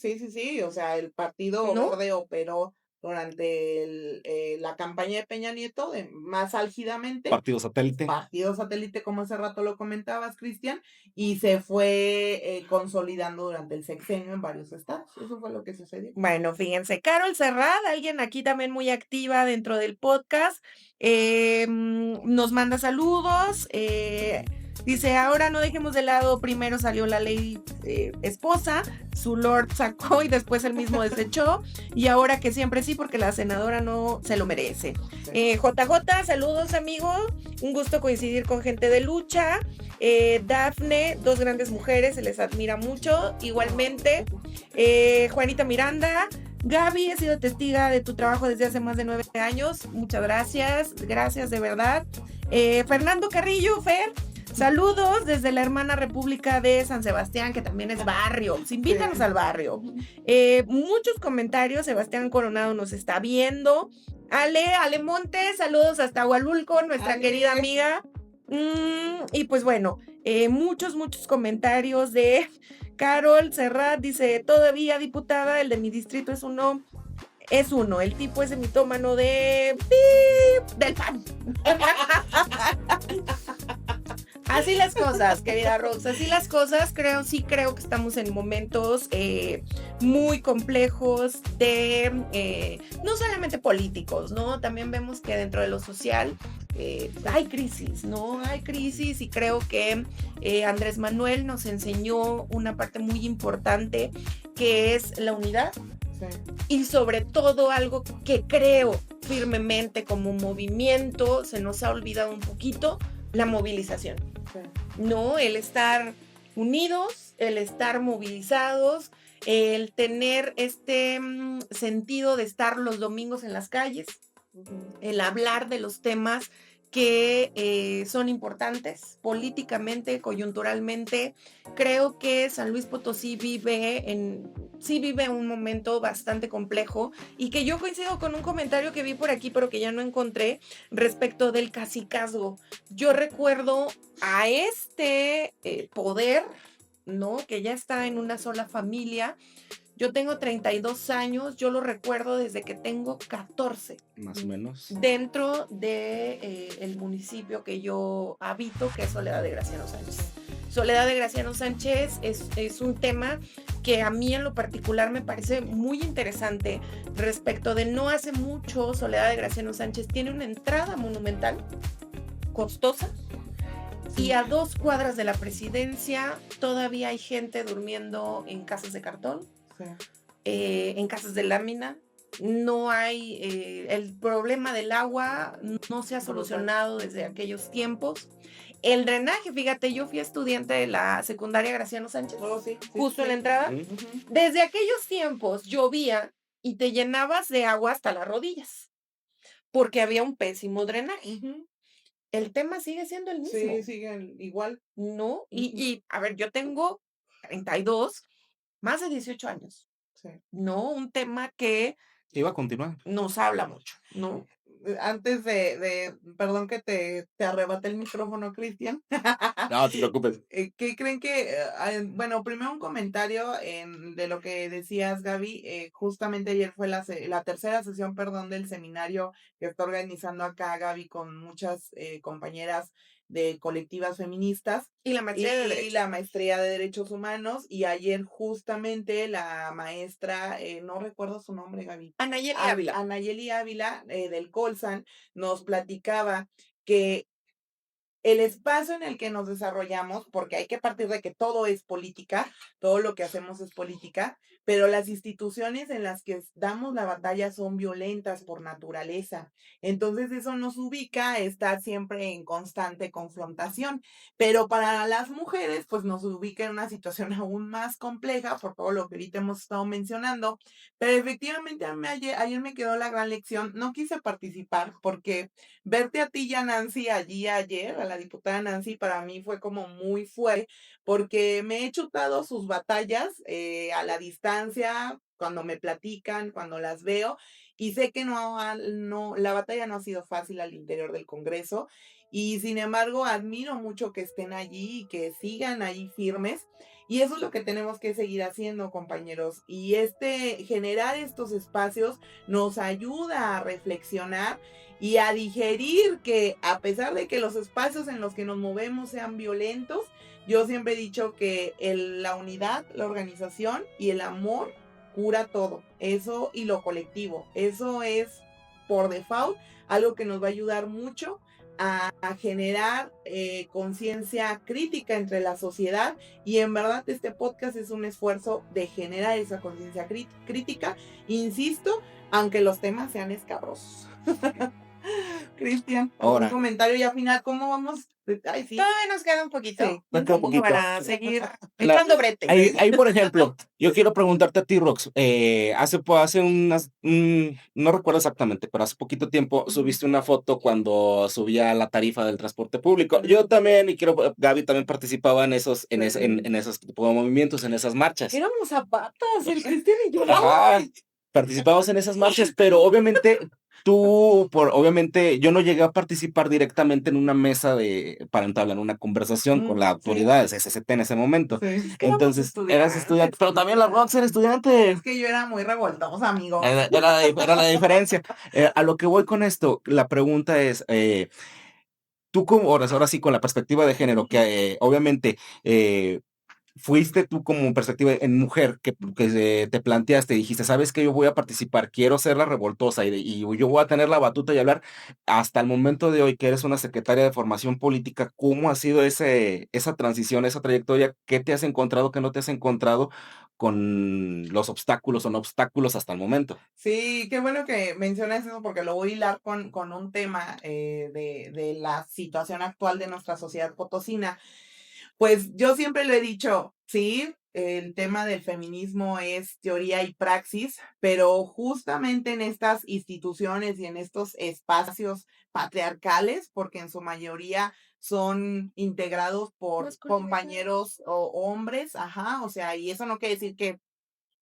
o sea, el Partido Verde operó durante la campaña de Peña Nieto, más álgidamente. Partido satélite. Partido satélite, como hace rato lo comentabas, Cristian, y se fue consolidando durante el sexenio en varios estados. Eso fue lo que sucedió. Bueno, fíjense, Carol Serrat, alguien aquí también muy activa dentro del podcast, nos manda saludos, dice, ahora no dejemos de lado, primero salió la ley esposa, su lord sacó y después él mismo desechó, y ahora que siempre sí, porque la senadora no se lo merece. JJ, saludos amigo, un gusto coincidir con gente de lucha. Dafne, dos grandes mujeres, se les admira mucho, igualmente. Juanita Miranda, Gaby, he sido testiga de tu trabajo desde hace más de 9 años, muchas gracias de verdad. Fernando Carrillo, Fer, saludos desde la hermana República de San Sebastián, que también es barrio. Invítanos al barrio. Muchos comentarios. Sebastián Coronado nos está viendo. Ale Montes, saludos hasta Hualulco, nuestra querida amiga. Y pues bueno, muchos comentarios de Carol Serrat. Dice, todavía diputada, el de mi distrito es uno. El tipo es mitómano del PAN. Así las cosas, querida Rox, así las cosas. Creo que estamos en momentos muy complejos de, no solamente políticos, ¿no? También vemos que dentro de lo social hay crisis, ¿no? Hay crisis y creo que Andrés Manuel nos enseñó una parte muy importante que es la unidad. Sí. Y sobre todo algo que creo firmemente como movimiento, se nos ha olvidado un poquito, la movilización. Sí. No, el estar unidos, el estar movilizados, el tener este sentido de estar los domingos en las calles, el hablar de los temas que son importantes políticamente, coyunturalmente. Creo que San Luis Potosí vive un momento bastante complejo y que yo coincido con un comentario que vi por aquí, pero que ya no encontré, respecto del cacicazgo. Yo recuerdo a este poder, ¿no? Que ya está en una sola familia. Yo tengo 32 años, yo lo recuerdo desde que tengo 14. Más o menos. Dentro de el municipio que yo habito, que es Soledad de Graciano Sánchez. Soledad de Graciano Sánchez es un tema que a mí en lo particular me parece muy interesante respecto de no hace mucho. Soledad de Graciano Sánchez tiene una entrada monumental, costosa, y a 2 cuadras de la presidencia todavía hay gente durmiendo en casas de cartón. Sí. En casas de lámina. No hay, el problema del agua no se ha solucionado desde aquellos tiempos. El drenaje, fíjate, yo fui estudiante de la secundaria Graciano Sánchez, justo en la entrada. Desde aquellos tiempos llovía y te llenabas de agua hasta las rodillas, porque había un pésimo drenaje. El tema sigue siendo el mismo. Sí, sigue igual. ¿No? Y a ver, yo tengo 32, más de 18 años. Sí. No, un tema que iba a continuar. Nos habla mucho, ¿no? Antes perdón que te arrebate el micrófono, Cristian. No, te preocupes. ¿Qué creen que, bueno, primero un comentario de lo que decías, Gaby. Justamente ayer fue la tercera sesión, perdón, del seminario que está organizando acá Gaby con muchas compañeras de colectivas feministas. Y la maestría de Derechos Humanos. Y ayer justamente la maestra, no recuerdo su nombre, Gaby. Anayeli Ávila, del Colsan, nos platicaba que el espacio en el que nos desarrollamos, porque hay que partir de que todo es política, todo lo que hacemos es política, pero las instituciones en las que damos la batalla son violentas por naturaleza. Entonces eso nos ubica a estar siempre en constante confrontación. Pero para las mujeres, pues nos ubica en una situación aún más compleja por todo lo que ahorita hemos estado mencionando. Pero efectivamente ayer me quedó la gran lección. No quise participar porque verte a ti y a Nancy allí ayer, a la diputada Nancy, para mí fue como muy fuerte, porque me he chutado sus batallas a la distancia, cuando me platican, cuando las veo, y sé que no, la batalla no ha sido fácil al interior del Congreso, Y sin embargo, admiro mucho que estén allí y que sigan ahí firmes. Y eso es lo que tenemos que seguir haciendo, compañeros. Y generar estos espacios nos ayuda a reflexionar y a digerir que a pesar de que los espacios en los que nos movemos sean violentos, yo siempre he dicho que la unidad, la organización y el amor cura todo. Eso y lo colectivo. Eso es por default algo que nos va a ayudar mucho a generar conciencia crítica entre la sociedad, y en verdad este podcast es un esfuerzo de generar esa conciencia crítica, insisto, aunque los temas sean escabrosos. Cristian, Ahora, un comentario ya final, ¿cómo vamos? Ay, sí. Todavía nos queda un poquito. Sí. nos queda un poquito. Para seguir echando brete. Ahí, por ejemplo, yo quiero preguntarte a ti, Rox. Hace unas, no recuerdo exactamente, pero hace poquito tiempo subiste una foto cuando subía la tarifa del transporte público. Yo también, y Gaby también participaba en esos tipo de movimientos, en esas marchas. Éramos zapatas, el Cristian y yo. Ajá, participabas en esas marchas, pero obviamente obviamente yo no llegué a participar directamente en una mesa para entablar una conversación con la autoridad de CCCT en ese momento. Sí. Entonces, eras estudiante, pero también la Rox era estudiante. Es que yo era muy revoltosa, amigo. Era la diferencia. A lo que voy con esto, la pregunta es, tú ahora sí con la perspectiva de género, que obviamente fuiste tú como perspectiva en mujer que te planteaste y dijiste, ¿sabes qué? Yo voy a participar, quiero ser la revoltosa y yo voy a tener la batuta y hablar hasta el momento de hoy que eres una secretaria de formación política. ¿Cómo ha sido esa transición, esa trayectoria? ¿Qué te has encontrado, qué no te has encontrado con los obstáculos o no obstáculos hasta el momento? Sí, qué bueno que mencionas eso porque lo voy a hilar con un tema de la situación actual de nuestra sociedad potosina. Pues yo siempre lo he dicho, sí, el tema del feminismo es teoría y praxis, pero justamente en estas instituciones y en estos espacios patriarcales, porque en su mayoría son integrados por compañeros o hombres, ajá, o sea, y eso no quiere decir que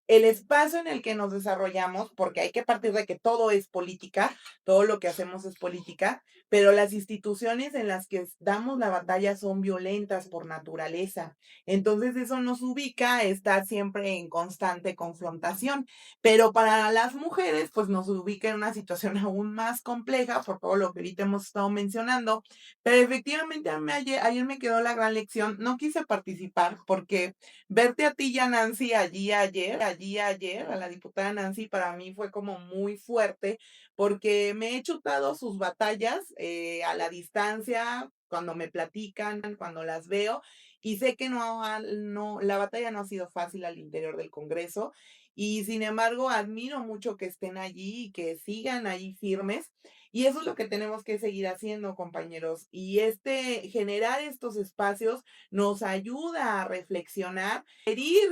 el espacio en el que nos desarrollamos, porque hay que partir de que todo es política, todo lo que hacemos es política, pero las instituciones en las que damos la batalla son violentas por naturaleza. Entonces eso nos ubica a estar siempre en constante confrontación. Pero para las mujeres, pues nos ubica en una situación aún más compleja por todo lo que ahorita hemos estado mencionando. Pero efectivamente ayer me quedó la gran lección. No quise participar porque verte a ti y a Nancy allí ayer, a la diputada Nancy, para mí fue como muy fuerte, porque me he chutado sus batallas a la distancia, cuando me platican, cuando las veo, y sé que la batalla no ha sido fácil al interior del Congreso, y sin embargo admiro mucho que estén allí y que sigan ahí firmes. Y eso es lo que tenemos que seguir haciendo, compañeros. Y generar estos espacios nos ayuda a reflexionar,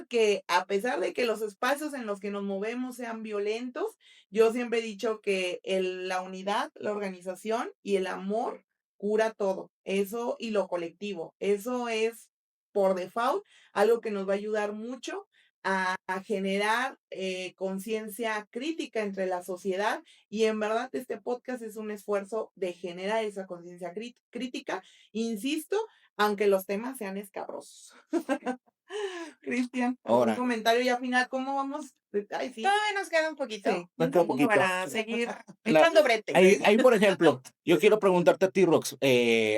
que a pesar de que los espacios en los que nos movemos sean violentos, yo siempre he dicho que la unidad, la organización y el amor cura todo. Eso y lo colectivo. Eso es por default algo que nos va a ayudar mucho a generar conciencia crítica entre la sociedad, y en verdad este podcast es un esfuerzo de generar esa conciencia crítica, insisto, aunque los temas sean escabrosos. Cristian, un comentario ya final, ¿cómo vamos? Ay, sí. Todavía nos queda un poquito. Sí. Nos queda un poquito. Para seguir echando brete. Ahí, por ejemplo, yo quiero preguntarte a ti, Rox.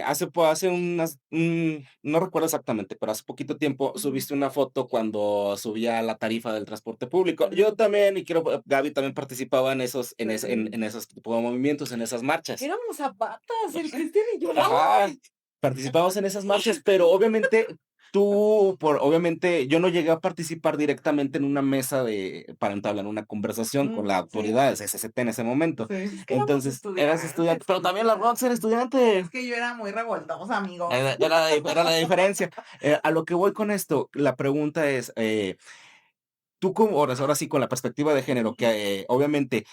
Hace unas, no recuerdo exactamente, pero hace poquito tiempo subiste una foto cuando subía la tarifa del transporte público. Yo también, y Gaby también participaba en esos tipo de movimientos, en esas marchas. Éramos zapatas, el Cristian y yo. Ajá, participabas en esas marchas, pero obviamente obviamente yo no llegué a participar directamente en una mesa para entablar una conversación con la autoridad de CCCT en ese momento. Sí. Entonces, eras estudiante, pero también la Rox era estudiante. Es que yo era muy revoltosa, amigo. Era la diferencia. A lo que voy con esto, la pregunta es, tú ahora sí con la perspectiva de género, que obviamente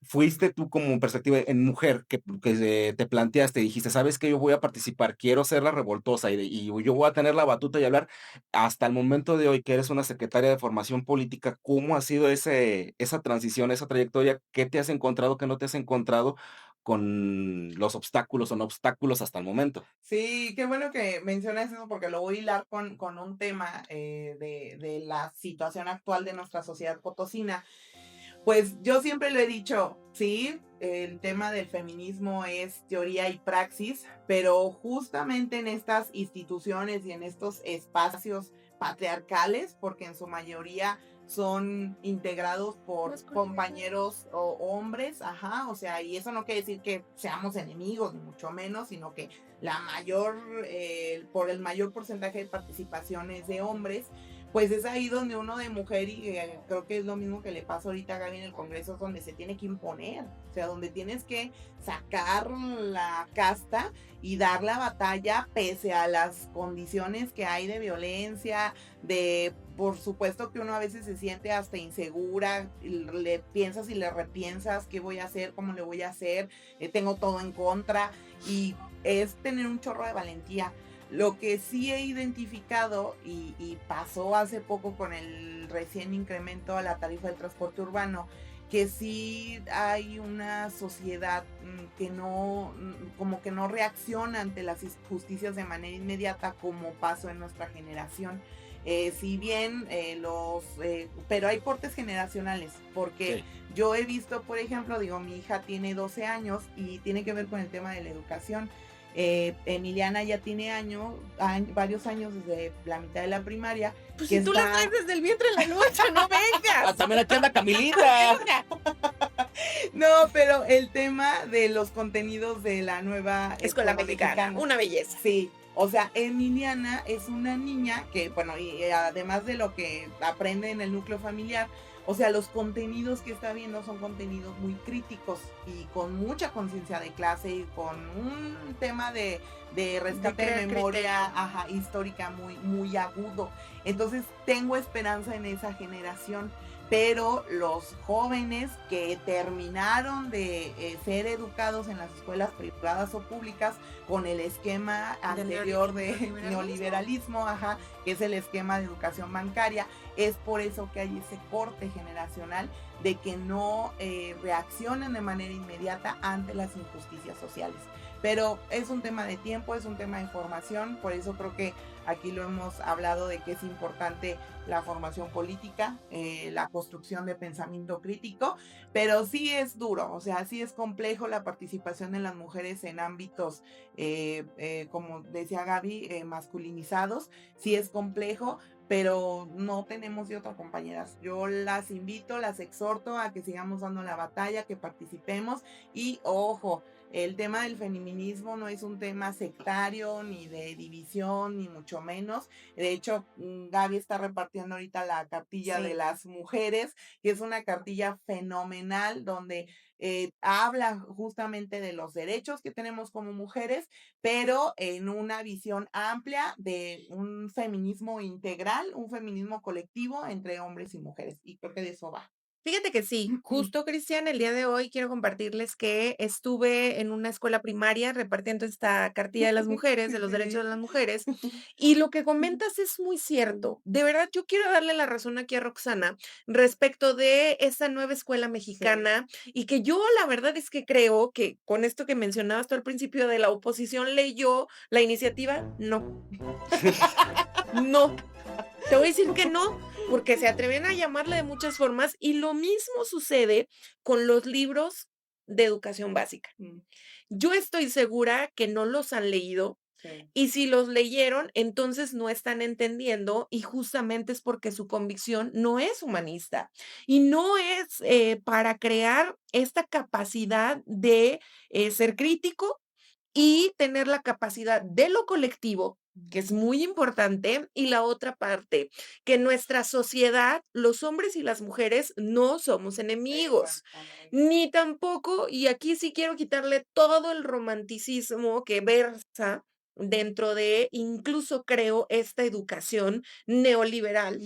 fuiste tú como perspectiva en mujer que te planteaste y dijiste, ¿sabes qué? Yo voy a participar, quiero ser la revoltosa y yo voy a tener la batuta y hablar hasta el momento de hoy que eres una secretaria de formación política. ¿Cómo ha sido esa transición, esa trayectoria? ¿Qué te has encontrado, qué no te has encontrado con los obstáculos o no obstáculos hasta el momento. Sí, qué bueno que mencionas eso porque lo voy a hilar con un tema de la situación actual de nuestra sociedad potosina. Pues yo siempre lo he dicho, sí, el tema del feminismo es teoría y praxis, pero justamente en estas instituciones y en estos espacios patriarcales, porque en su mayoría son integrados por compañeros o hombres, ajá, o sea, y eso no quiere decir que seamos enemigos, ni mucho menos, sino que la mayor, por el mayor porcentaje de participación es de hombres, pues es ahí donde uno de mujer, y creo que es lo mismo que le pasa ahorita a Gaby en el Congreso, es donde se tiene que imponer, o sea, donde tienes que sacar la casta y dar la batalla pese a las condiciones que hay de violencia, de, por supuesto que uno a veces se siente hasta insegura, le piensas y le repiensas qué voy a hacer, cómo le voy a hacer, tengo todo en contra, y es tener un chorro de valentía. Lo que sí he identificado y pasó hace poco con el recién incremento a la tarifa del transporte urbano, que sí hay una sociedad que no, como que no reacciona ante las injusticias de manera inmediata como pasó en nuestra generación. Si bien pero hay cortes generacionales, porque sí. Yo he visto, por ejemplo, digo, mi hija tiene 12 años y tiene que ver con el tema de la educación. Emiliana ya tiene varios años desde la mitad de la primaria. Pues si tú la traes desde el vientre de la lucha, no vengas. También aquí anda Camilita. No, pero el tema de los contenidos de la nueva Escuela Mexicana, una belleza. Sí. O sea, Emiliana es una niña que, bueno, y además de lo que aprende en el núcleo familiar, o sea, los contenidos que está viendo son contenidos muy críticos y con mucha conciencia de clase y con un tema de rescate de memoria histórica muy, muy agudo. Entonces, tengo esperanza en esa generación. Pero los jóvenes que terminaron de ser educados en las escuelas privadas o públicas con el esquema anterior de neoliberalismo, que es el esquema de educación bancaria, es por eso que hay ese corte generacional de que no reaccionan de manera inmediata ante las injusticias sociales. Pero es un tema de tiempo, es un tema de formación, por eso creo que aquí lo hemos hablado de que es importante la formación política, la construcción de pensamiento crítico, pero sí es duro, o sea, sí es complejo la participación de las mujeres en ámbitos, como decía Gaby, masculinizados, sí es complejo, pero no tenemos de otra, compañeras. Yo las invito, las exhorto a que sigamos dando la batalla, que participemos y ojo, el tema del feminismo no es un tema sectario, ni de división, ni mucho menos. De hecho, Gaby está repartiendo ahorita la cartilla de las mujeres, que es una cartilla fenomenal, donde habla justamente de los derechos que tenemos como mujeres, pero en una visión amplia de un feminismo integral, un feminismo colectivo entre hombres y mujeres. Y creo que de eso va. Fíjate que sí, justo, Cristian, el día de hoy quiero compartirles que estuve en una escuela primaria repartiendo esta cartilla de las mujeres, de los derechos de las mujeres, y lo que comentas es muy cierto. De verdad, yo quiero darle la razón aquí a Roxana respecto de esta nueva escuela mexicana y que yo la verdad es que creo que con esto que mencionabas tú al principio de la oposición leyó la iniciativa, no. No. Te voy a decir que no, porque se atreven a llamarle de muchas formas y lo mismo sucede con los libros de educación básica. Yo estoy segura que no los han leído y si los leyeron, entonces no están entendiendo y justamente es porque su convicción no es humanista y no es para crear esta capacidad de ser crítico y tener la capacidad de lo colectivo, que es muy importante, y la otra parte, que en nuestra sociedad los hombres y las mujeres no somos enemigos, ni tampoco, y aquí sí quiero quitarle todo el romanticismo que versa dentro de, incluso creo, esta educación neoliberal.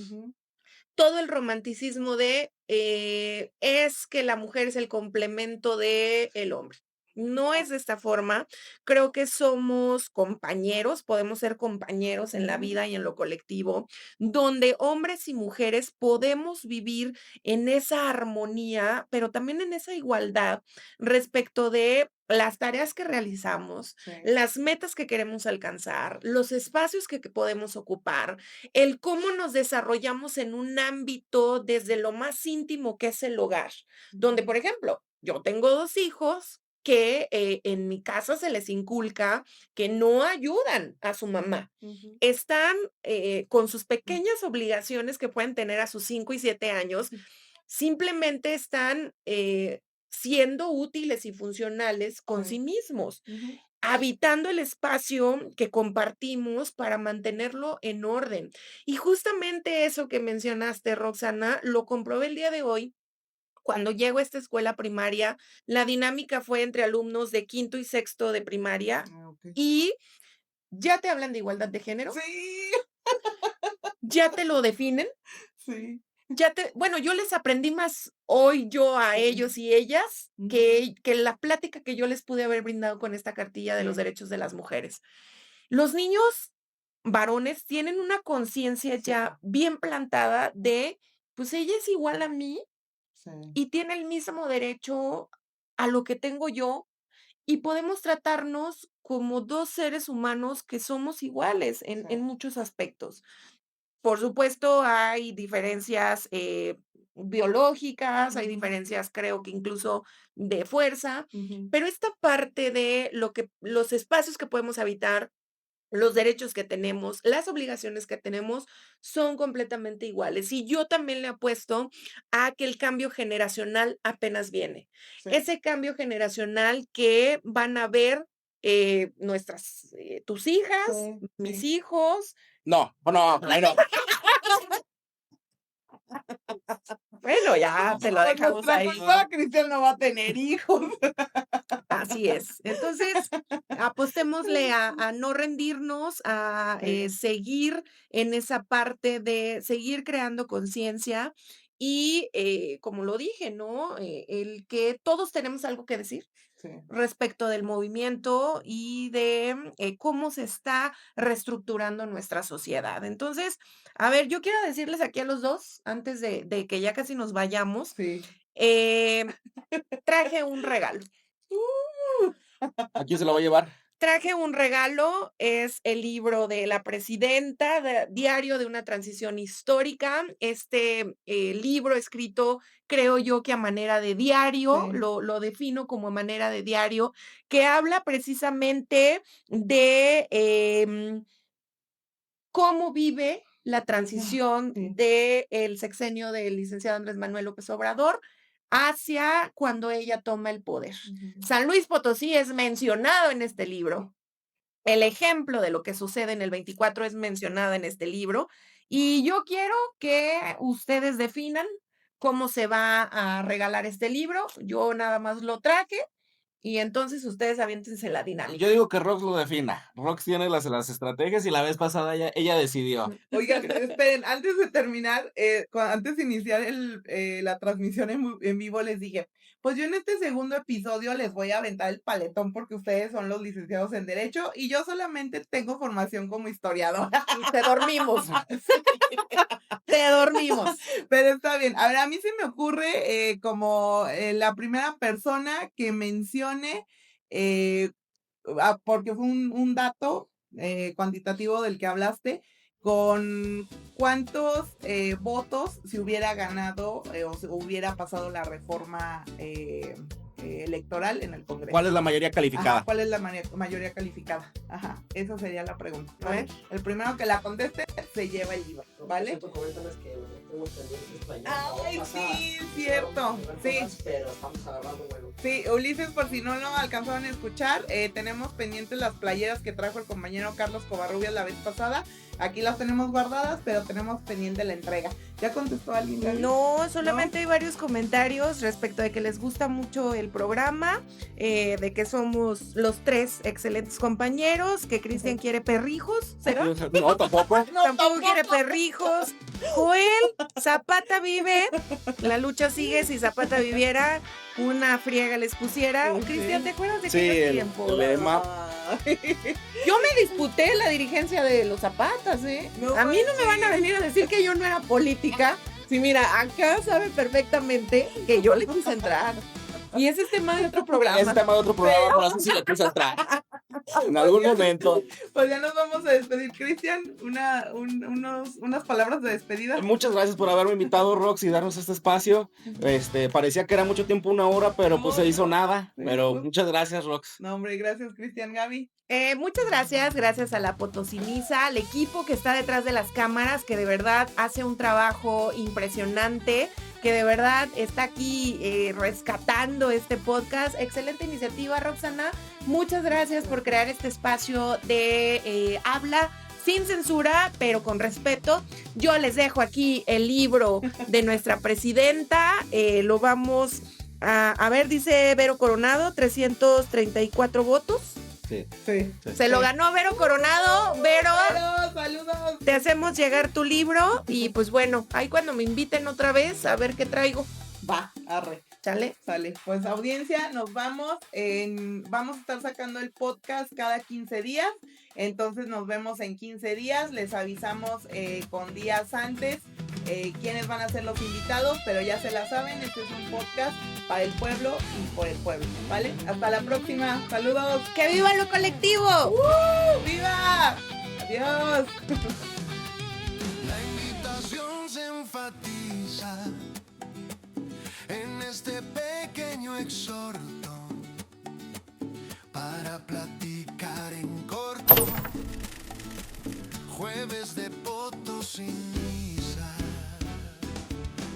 Todo el romanticismo de es que la mujer es el complemento del hombre. No es de esta forma. Creo que somos compañeros, podemos ser compañeros en la vida y en lo colectivo, donde hombres y mujeres podemos vivir en esa armonía, pero también en esa igualdad respecto de las tareas que realizamos, Sí. las metas que queremos alcanzar, los espacios que podemos ocupar, el cómo nos desarrollamos en un ámbito desde lo más íntimo que es el hogar, donde, por ejemplo, yo tengo 2 hijos que en mi casa se les inculca que no ayudan a su mamá. Están con sus pequeñas obligaciones que pueden tener a sus 5 y 7 años, simplemente están siendo útiles y funcionales con sí mismos, habitando el espacio que compartimos para mantenerlo en orden. Y justamente eso que mencionaste, Roxana, lo comprobé el día de hoy. Cuando llego a esta escuela primaria, la dinámica fue entre alumnos de 5º y 6º de primaria y ya te hablan de igualdad de género. Sí. Ya te lo definen. Sí. Bueno, yo les aprendí más hoy yo a ellos y ellas que la plática que yo les pude haber brindado con esta cartilla de los derechos de las mujeres. Los niños varones tienen una conciencia ya bien plantada de, pues ella es igual a mí y tiene el mismo derecho a lo que tengo yo y podemos tratarnos como 2 seres humanos que somos iguales en muchos aspectos. Por supuesto, hay diferencias biológicas, hay diferencias, creo que incluso de fuerza, pero esta parte de los espacios que podemos habitar, los derechos que tenemos, las obligaciones que tenemos son completamente iguales. Y yo también le apuesto a que el cambio generacional apenas viene. Ese cambio generacional que van a ver tus hijas, mis hijos. No. Bueno, ya te lo dejamos ahí. Cristian no va a tener hijos. Así es. Entonces, apostémosle a no rendirnos, a seguir en esa parte de seguir creando conciencia y, como lo dije, ¿no? El que todos tenemos algo que decir respecto del movimiento y de cómo se está reestructurando nuestra sociedad. Entonces, a ver, yo quiero decirles aquí a los dos, antes de que ya casi nos vayamos, traje un regalo. ¿A quién se lo va a llevar? Traje un regalo, es el libro de la presidenta, Diario de una transición histórica. Este libro escrito, creo yo que a manera de diario, lo defino como manera de diario, que habla precisamente de cómo vive la transición del sexenio del licenciado Andrés Manuel López Obrador hacia cuando ella toma el poder. San Luis Potosí es mencionado en este libro. El ejemplo de lo que sucede en el 24 es mencionado en este libro. Y yo quiero que ustedes definan cómo se va a regalar este libro. Yo nada más lo traje. Y entonces ustedes aviéntense la dinámica. Yo digo que Rox lo defina. Rox tiene las estrategias y la vez pasada ella decidió. Oigan, esperen, antes de terminar, antes de iniciar la transmisión en vivo, les dije, pues yo en este segundo episodio les voy a aventar el paletón porque ustedes son los licenciados en Derecho y yo solamente tengo formación como historiadora. Y te dormimos. Te dormimos. Pero está bien. A ver, a mí se me ocurre como la primera persona que mencione, porque fue un dato cuantitativo del que hablaste, con cuántos votos se hubiera ganado o se hubiera pasado la reforma electoral en el Congreso. ¿Cuál es la mayoría calificada? Ajá, ¿cuál es la mayoría calificada? Ajá, esa sería la pregunta, ¿vale? El primero que la conteste se lleva el libro, ¿vale? Ay, sí, cierto. Sí. Pero estamos agarrando vuelo. Sí, Ulises, por si no lo alcanzaron a escuchar, tenemos pendientes las playeras que trajo el compañero Carlos Covarrubias la vez pasada. Aquí las tenemos guardadas, pero tenemos pendiente la entrega. ¿Ya contestó alguien, Gaby? No, solamente hay varios comentarios respecto de que les gusta mucho el programa, de que somos los 3 excelentes compañeros, que Cristian quiere perrijos, ¿será? No, tampoco. Tampoco quiere perrijos. Joel, Zapata vive, la lucha sigue. Si Zapata viviera, una friega les pusiera. Cristian, ¿te acuerdas de aquellos tiempos? El lema. Yo me disputé la dirigencia de los Zapatas, ¿eh? A mí no me van a venir a decir que yo no era política. Sí, mira, acá sabe perfectamente que yo le quise entrar. Y ese es tema de otro programa. Es tema de otro programa, pero así sí lo puse atrás. En algún momento. Pues ya nos vamos a despedir. Cristian, unas palabras de despedida. Muchas gracias por haberme invitado, Rox, y darnos este espacio. Parecía que era mucho tiempo, 1 hora, pero pues se hizo nada. Pero muchas gracias, Rox. No, hombre, gracias, Cristian. Gaby. Muchas gracias a la Potosinisa, al equipo que está detrás de las cámaras, que de verdad hace un trabajo impresionante, que de verdad está aquí rescatando este podcast. Excelente iniciativa, Roxana. Muchas gracias por crear este espacio de habla sin censura, pero con respeto. Yo les dejo aquí el libro de nuestra presidenta. Lo vamos a ver, dice Vero Coronado, 334 votos. Sí. Se lo ganó Vero Coronado. Vero, saludos. Te hacemos llegar tu libro y pues bueno, ahí cuando me inviten otra vez a ver qué traigo. Va, arre. ¿Sale? Sale. Pues audiencia, nos vamos. Vamos a estar sacando el podcast cada 15 días. Entonces nos vemos en 15 días. Les avisamos con días antes quiénes van a ser los invitados, pero ya se la saben, este es un podcast para el pueblo y por el pueblo, ¿vale? Hasta la próxima. Saludos. ¡Que viva lo colectivo! ¡Viva! Adiós. La invitación se enfatiza en este pequeño exhorto para platicar en corto. Jueves de Potosinisa.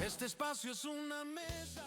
Este espacio es una mesa.